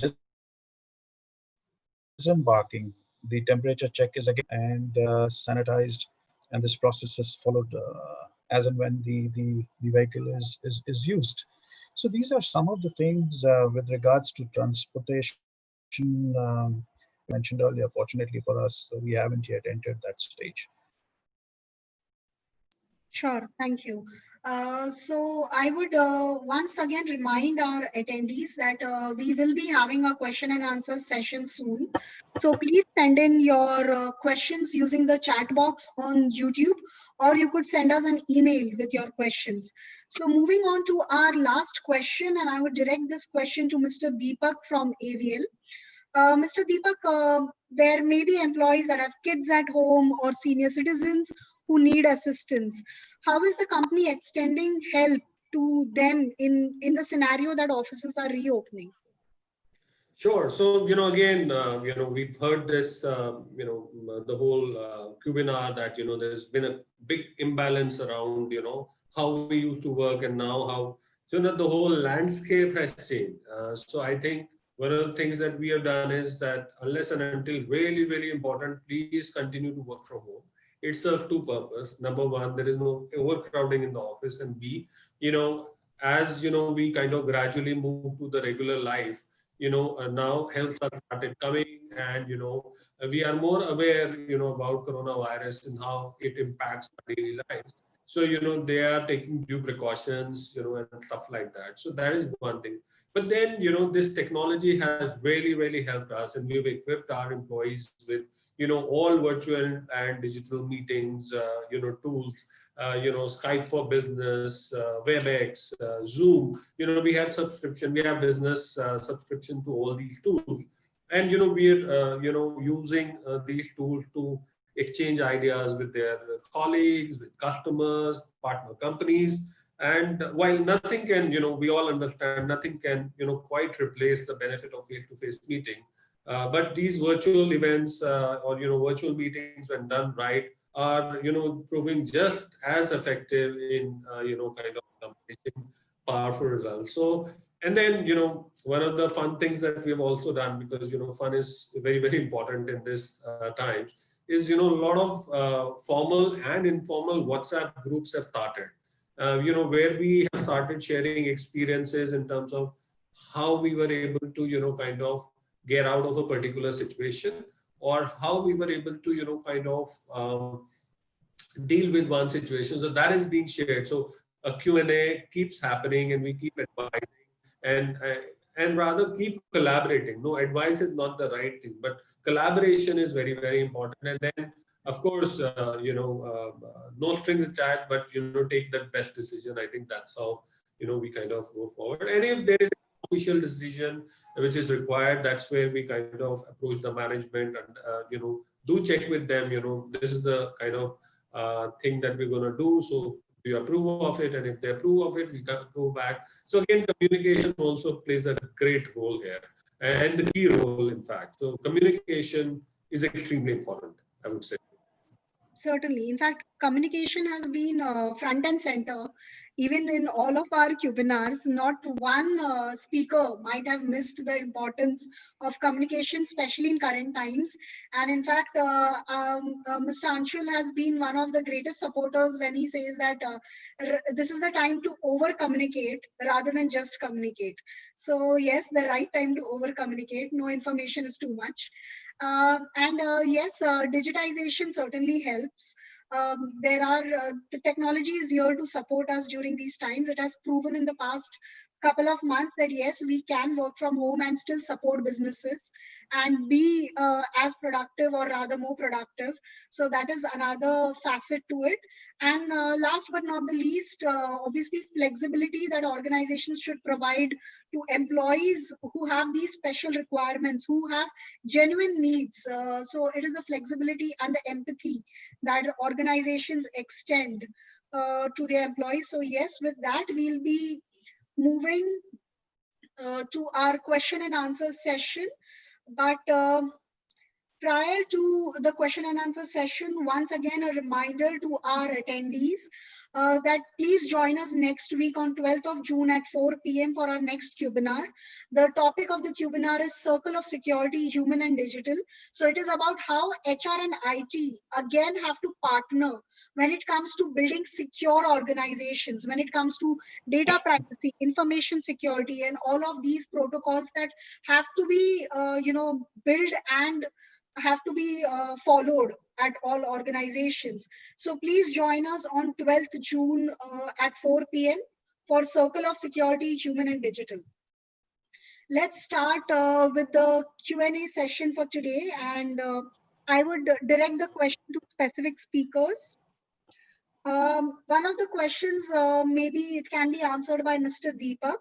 disembarking, the temperature check is again and sanitized, and this process is followed as and when the vehicle is used. So these are some of the things with regards to transportation. Mentioned earlier, fortunately for us, we haven't yet entered that stage. Sure, thank you. So I would once again remind our attendees that we will be having a question and answer session soon. So please send in your questions using the chat box on YouTube, or you could send us an email with your questions. So moving on to our last question, and I would direct this question to Mr. Deepak from AVL. Mr. Deepak, there may be employees that have kids at home or senior citizens who need assistance. How is the company extending help to them in the scenario that offices are reopening? Sure. So, again, we've heard this, the whole Qbinar that, there's been a big imbalance around, how we used to work and now how, the whole landscape has changed. So I think one of the things that we have done is that unless and until really, really important, please continue to work from home. It serves two purposes. Number one, there is no overcrowding in the office, and B, as we kind of gradually move to the regular life, now health has started coming, and we are more aware about coronavirus and how it impacts our daily lives. So they are taking due precautions, and stuff like that. So that is one thing. But then this technology has really, really helped us, and we've equipped our employees with all virtual and digital meetings, tools, Skype for Business, WebEx, Zoom. We have subscription, we have business subscription to all these tools, and we're using these tools to exchange ideas with their colleagues, with customers, partner companies. And while nothing can, we all understand, nothing can, quite replace the benefit of face-to-face meeting. But these virtual events or virtual meetings, when done right, are proving just as effective in kind of accomplishing powerful results. So, and then one of the fun things that we have also done, because fun is very, very important in this times, is a lot of formal and informal WhatsApp groups have started. Where we have started sharing experiences in terms of how we were able to kind of get out of a particular situation, or how we were able to kind of deal with one situation. So that is being shared. So a Q&A keeps happening, and we keep advising, and rather keep collaborating. No, advice is not the right thing, but collaboration is very, very important. And then of course no strings attached, but take that best decision. I think that's how we kind of go forward. And if there is an official decision which is required, that's where we kind of approach the management, and do check with them, this is the kind of thing that we're going to do, so do you approve of it? And if they approve of it, we go back. So again, communication also plays a great role here, and the key role, in fact. So communication is extremely important, I would say. Certainly. In fact, communication has been front and center, even in all of our Qbinars. Not one speaker might have missed the importance of communication, especially in current times. And in fact, Mr. Anshul has been one of the greatest supporters when he says that this is the time to over communicate rather than just communicate. So yes, the right time to over communicate. No information is too much. Yes, digitization certainly helps. The technology is here to support us during these times. It has proven in the past couple of months that yes, we can work from home and still support businesses and be as productive, or rather more productive. So that is another facet to it. And last but not the least, obviously flexibility that organizations should provide to employees who have these special requirements, who have genuine needs. So it is the flexibility and the empathy that organizations extend to their employees. So yes, with that, we'll be moving to our question and answer session. But prior to the question and answer session, once again, a reminder to our attendees that please join us next week on 12th of June at 4 p.m. for our next Qbinar. The topic of the Qbinar is Circle of Security, Human and Digital. So it is about how HR and IT again have to partner when it comes to building secure organizations, when it comes to data privacy, information security, and all of these protocols that have to be built and have to be followed at all organizations. So please join us on 12th June at 4 p.m. for Circle of Security, Human and Digital. Let's start with the Q&A session for today, and I would direct the question to specific speakers. One of the questions, maybe it can be answered by Mr. Deepak.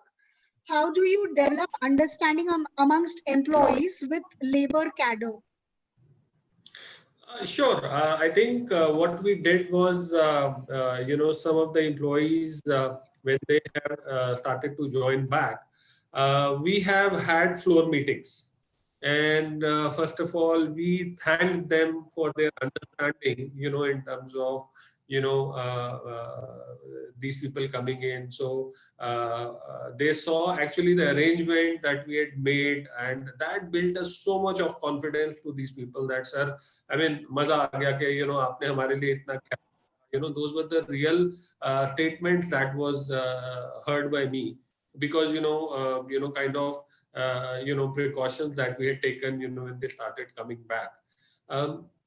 How do you develop understanding amongst employees with labor cadre? Sure. I think what we did was, some of the employees, when they have started to join back, we have had floor meetings. And first of all, we thank them for their understanding, in terms of, these people coming in. So they saw actually the arrangement that we had made, and that built us so much of confidence to these people that, sir, I mean, maza aa gaya ke, aapne hamare liye itna kya, those were the real statements that was heard by me, because, kind of, precautions that we had taken, when they started coming back.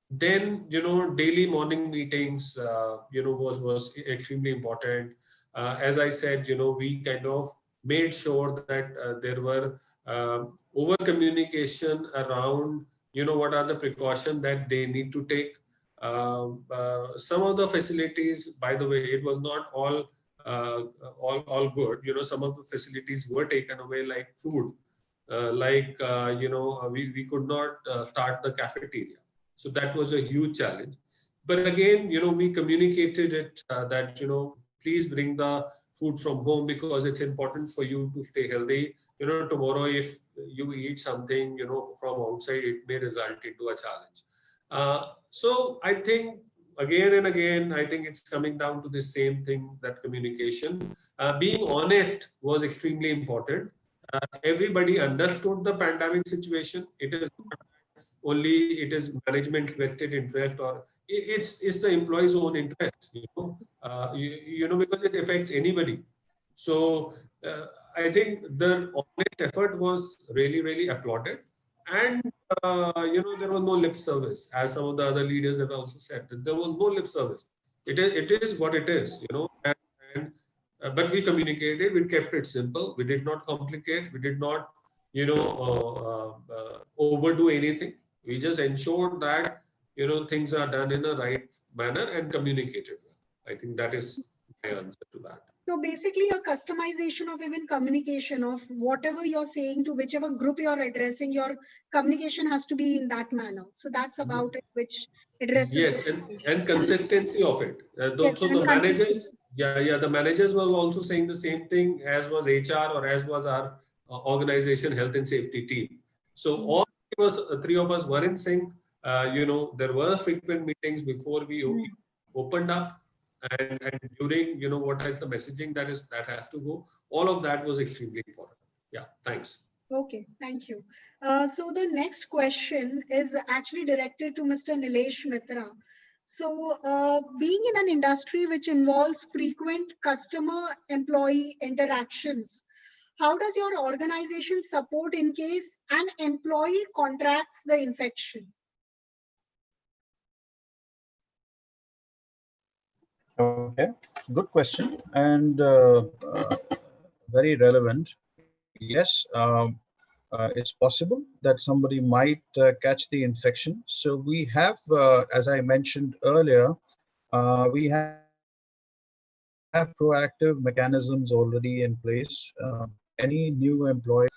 Then, daily morning meetings, was extremely important. As I said, we kind of made sure that there were over communication around, what are the precautions that they need to take. Some of the facilities, by the way, it was not all good. Some of the facilities were taken away, like food, we could not start the cafeteria. So that was a huge challenge. But again, we communicated it that, please bring the food from home, because it's important for you to stay healthy. Tomorrow, if you eat something, from outside, it may result into a challenge. So I think again and again, I think it's coming down to the same thing, that communication. Being honest was extremely important. Everybody understood the pandemic situation. It is not only it is management's vested interest, or it's the employee's own interest, because it affects anybody. So I think the honest effort was really, really applauded. And, there was no lip service, as some of the other leaders have also said, that there was no lip service. It is what it is, and but we communicated, we kept it simple, we did not complicate, we did not, overdo anything. We just ensured that, things are done in a right manner and communicated well. I think that is my answer to that. So basically a customization of even communication of whatever you're saying to whichever group you're addressing, your communication has to be in that manner. So that's about it, which addresses. Yes, and consistency of it. Yes, So the managers, the managers were also saying the same thing, as was HR, or as was our organization health and safety team. So all three of us were in sync. There were frequent meetings before we opened up, and during, what is the messaging that has to go. All of that was extremely important. Yeah, thanks. Okay, thank you. So the next question is actually directed to Mr. Nilesh Mitra. So being in an industry which involves frequent customer-employee interactions, how does your organization support in case an employee contracts the infection? Okay, good question, and very relevant. Yes, it's possible that somebody might catch the infection. So we have, as I mentioned earlier, we have proactive mechanisms already in place. Any new employee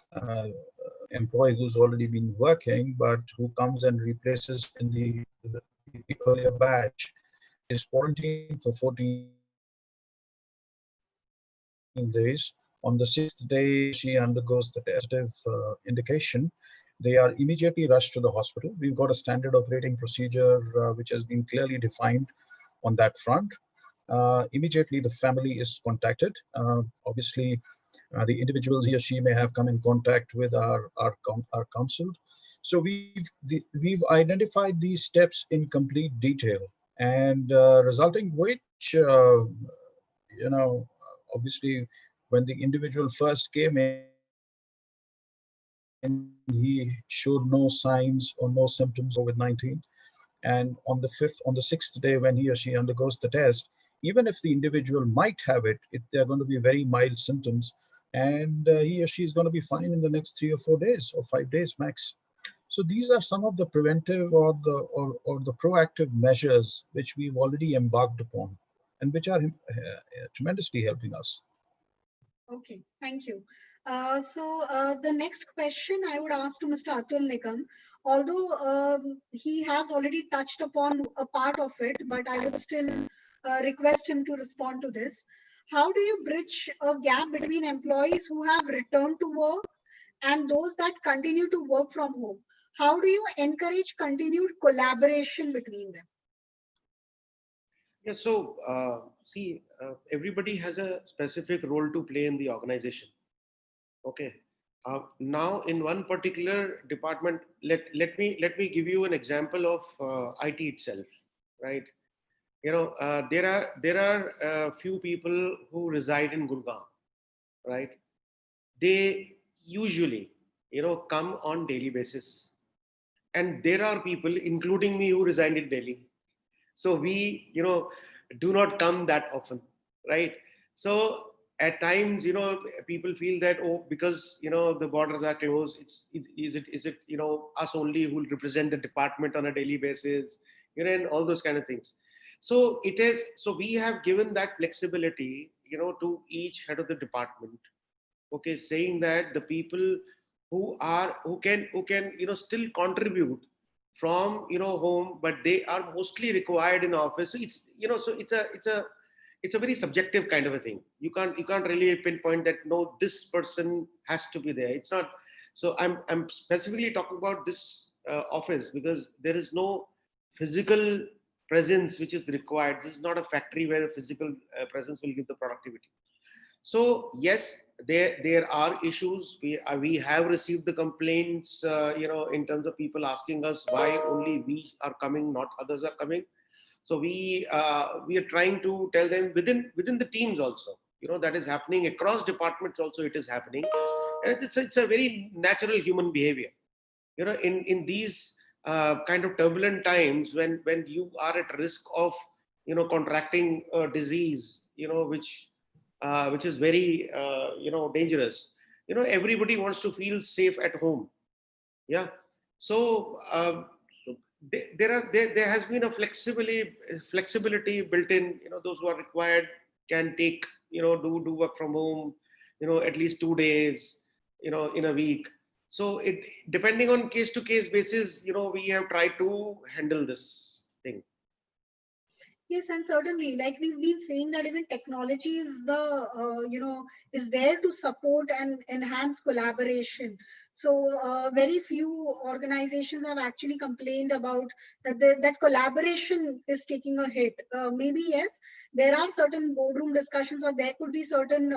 who's already been working, but who comes and replaces in the earlier batch, is quarantined for 14 days. On the 6th day, she undergoes the positive indication. They are immediately rushed to the hospital. We've got a standard operating procedure which has been clearly defined on that front. Immediately, the family is contacted. Obviously, the individuals he or she may have come in contact with are counseled. So we've identified these steps in complete detail, and resulting which, obviously, when the individual first came in, he showed no signs or no symptoms of COVID-19. And on the sixth day, when he or she undergoes the test, even if the individual might have it, they're going to be very mild symptoms, and he or she is going to be fine in the next 3 or 4 days or 5 days max. So these are some of the preventive or the proactive measures which we've already embarked upon, and which are tremendously helping us. Okay, thank you. The next question I would ask to Mr. Atul Nigam, although he has already touched upon a part of it, but I would still request him to respond to this. How do you bridge a gap between employees who have returned to work and those that continue to work from home? How do you encourage continued collaboration between them? Yeah, so see, everybody has a specific role to play in the organization. Okay. Now, in one particular department, let me give you an example of IT itself, right? There are few people who reside in Gurgaon, right? They usually, come on daily basis, and there are people, including me, who reside in Delhi. So we do not come that often, right? So at times, people feel that, oh, because the borders are closed, is it us only who will represent the department on a daily basis, and all those kind of things. So we have given that flexibility, to each head of the department, okay, saying that the people who can still contribute from home, but they are mostly required in office. So it's a very subjective kind of a thing. You can't really pinpoint that, no, this person has to be there. It's not. So I'm specifically talking about this office, because there is no physical presence which is required. This is not a factory where a physical presence will give the productivity. So yes, there are issues. We have received the complaints, in terms of people asking us why only we are coming, not others are coming. So we are trying to tell them within the teams also. That is happening across departments. Also, it is happening, and it's a very natural human behavior. In these kind of turbulent times, when you are at risk of contracting a disease, which is very dangerous. Everybody wants to feel safe at home. Yeah. So there has been a flexibility built in. Those who are required can take, do work from home, at least 2 days, in a week. So it, depending on case to case basis, we have tried to handle this thing. Yes, and certainly, like we've been saying that even technology is is there to support and enhance collaboration. So very few organizations have actually complained about that collaboration is taking a hit. Maybe yes, there are certain boardroom discussions, or there could be certain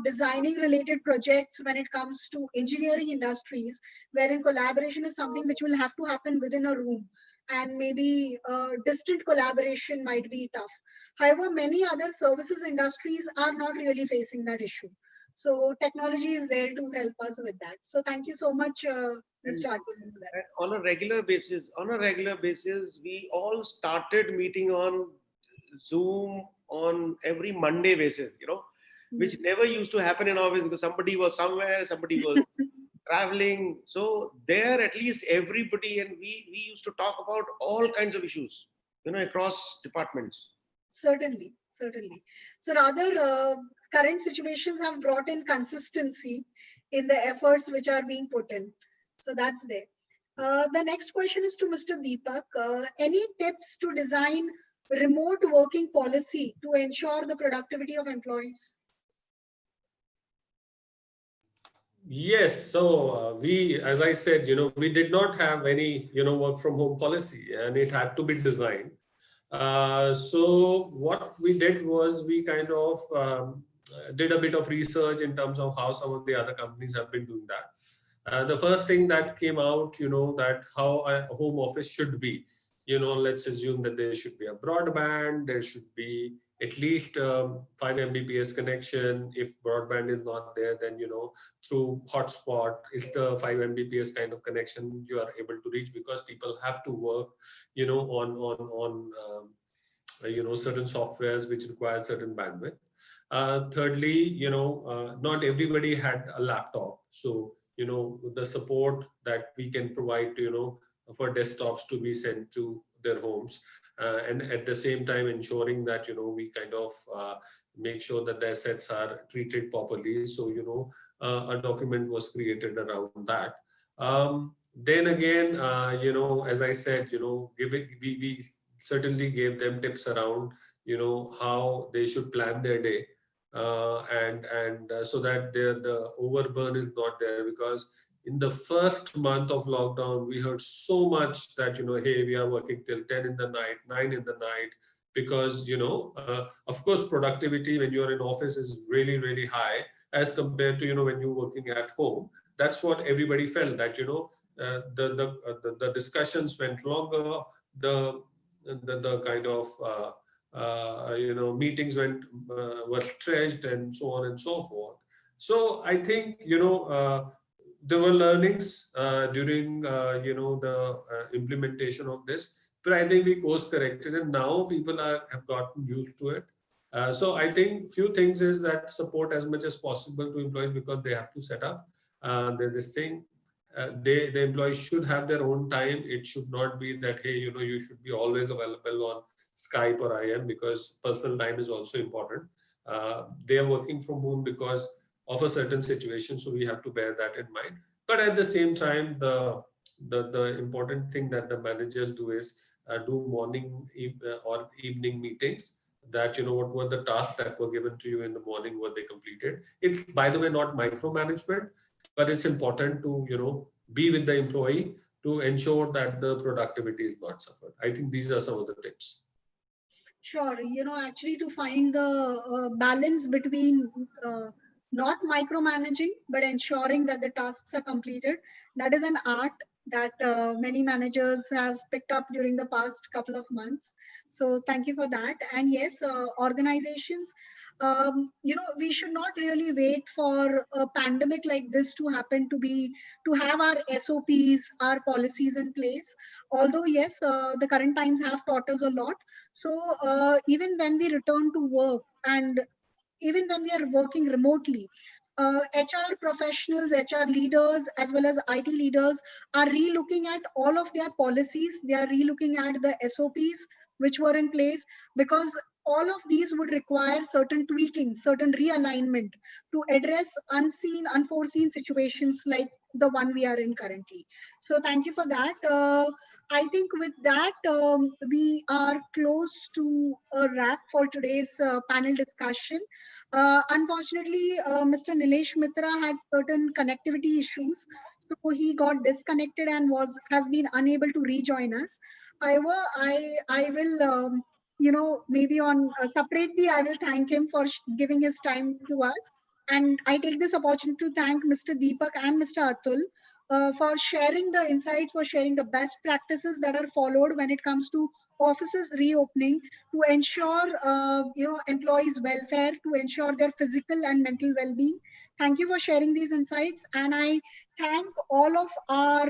designing related projects when it comes to engineering industries, wherein collaboration is something which will have to happen within a room, and maybe distant collaboration might be tough. However, many other services industries are not really facing that issue. So technology is there to help us with that. So thank you so much, Mr. Atul, for that. On a regular basis, we all started meeting on Zoom on every Monday basis, which never used to happen in office, because somebody was somewhere, somebody was traveling. So there, at least everybody, and we used to talk about all kinds of issues, across departments. Certainly, certainly. So rather, current situations have brought in consistency in the efforts which are being put in. So that's there. The next question is to Mr. Deepak. Any tips to design remote working policy to ensure the productivity of employees? Yes, so we, as I said, we did not have any, work from home policy, and it had to be designed. So what we did was we kind of did a bit of research in terms of how some of the other companies have been doing that. The first thing that came out, that how a home office should be, let's assume that there should be a broadband, there should be, at least 5 Mbps connection. If broadband is not there, then through hotspot is the 5 Mbps kind of connection you are able to reach, because people have to work on certain softwares which require certain bandwidth. Thirdly, not everybody had a laptop, so the support that we can provide to for desktops to be sent to their homes, and at the same time ensuring that we kind of make sure that the assets are treated properly. So a document was created around that. Then again, as I said, we certainly gave them tips around how they should plan their day, and so that the overburn is not there, because in the first month of lockdown we heard so much that hey, we are working till 10 in the night, 9 in the night, because of course productivity when you're in office is really, really high as compared to when you're working at home. That's what everybody felt, that the discussions went longer, the kind of meetings were stretched, and so on and so forth. So I think there were learnings during the implementation of this, but I think we course corrected, and now people have gotten used to it. So I think few things is that support as much as possible to employees, because they have to set up this thing. The employees should have their own time. It should not be that hey, you should be always available on Skype or IM, because personal time is also important. They are working from home because of a certain situation, so we have to bear that in mind. But at the same time, the important thing that the managers do is do morning or evening meetings, that what were the tasks that were given to you in the morning, were they completed. It's, by the way, not micromanagement, but it's important to be with the employee to ensure that the productivity is not suffered. I think these are some of the tips. Sure, actually to find the balance between not micromanaging, but ensuring that the tasks are completed, that is an art that many managers have picked up during the past couple of months. So thank you for that. And yes, organizations, we should not really wait for a pandemic like this to happen to have our SOPs, our policies in place. Although yes, the current times have taught us a lot. So even when we return to work, and even when we are working remotely, HR professionals, HR leaders, as well as IT leaders are re-looking at all of their policies. They are re-looking at the SOPs which were in place, because all of these would require certain tweaking, certain realignment to address unseen, unforeseen situations like the one we are in currently. So thank you for that. I think with that, we are close to a wrap for today's panel discussion. Unfortunately, Mr. Nilesh Mitra had certain connectivity issues, so he got disconnected and has been unable to rejoin us. However, I will, maybe on separately, I will thank him for giving his time to us. And I take this opportunity to thank Mr. Deepak and Mr. Atul for sharing the insights, for sharing the best practices that are followed when it comes to offices reopening, to ensure employees' welfare, to ensure their physical and mental well-being. Thank you for sharing these insights, and I thank all of our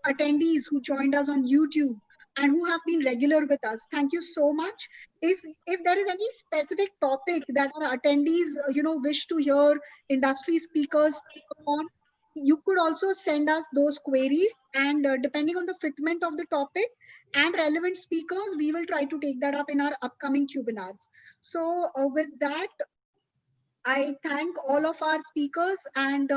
attendees who joined us on YouTube and who have been regular with us. Thank you so much. If there is any specific topic that our attendees wish to hear industry speakers speak on, you could also send us those queries, and depending on the fitment of the topic and relevant speakers, we will try to take that up in our upcoming Qbinars. So with that, I thank all of our speakers, and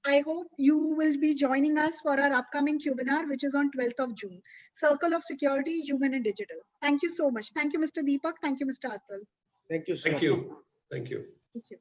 I hope you will be joining us for our upcoming Qbinar, which is on 12th of June. Circle of Security, Human and Digital. Thank you so much. Thank you, Mr. Deepak. Thank you, Mr. Atul. Thank you. Thank you. Thank you. Thank you.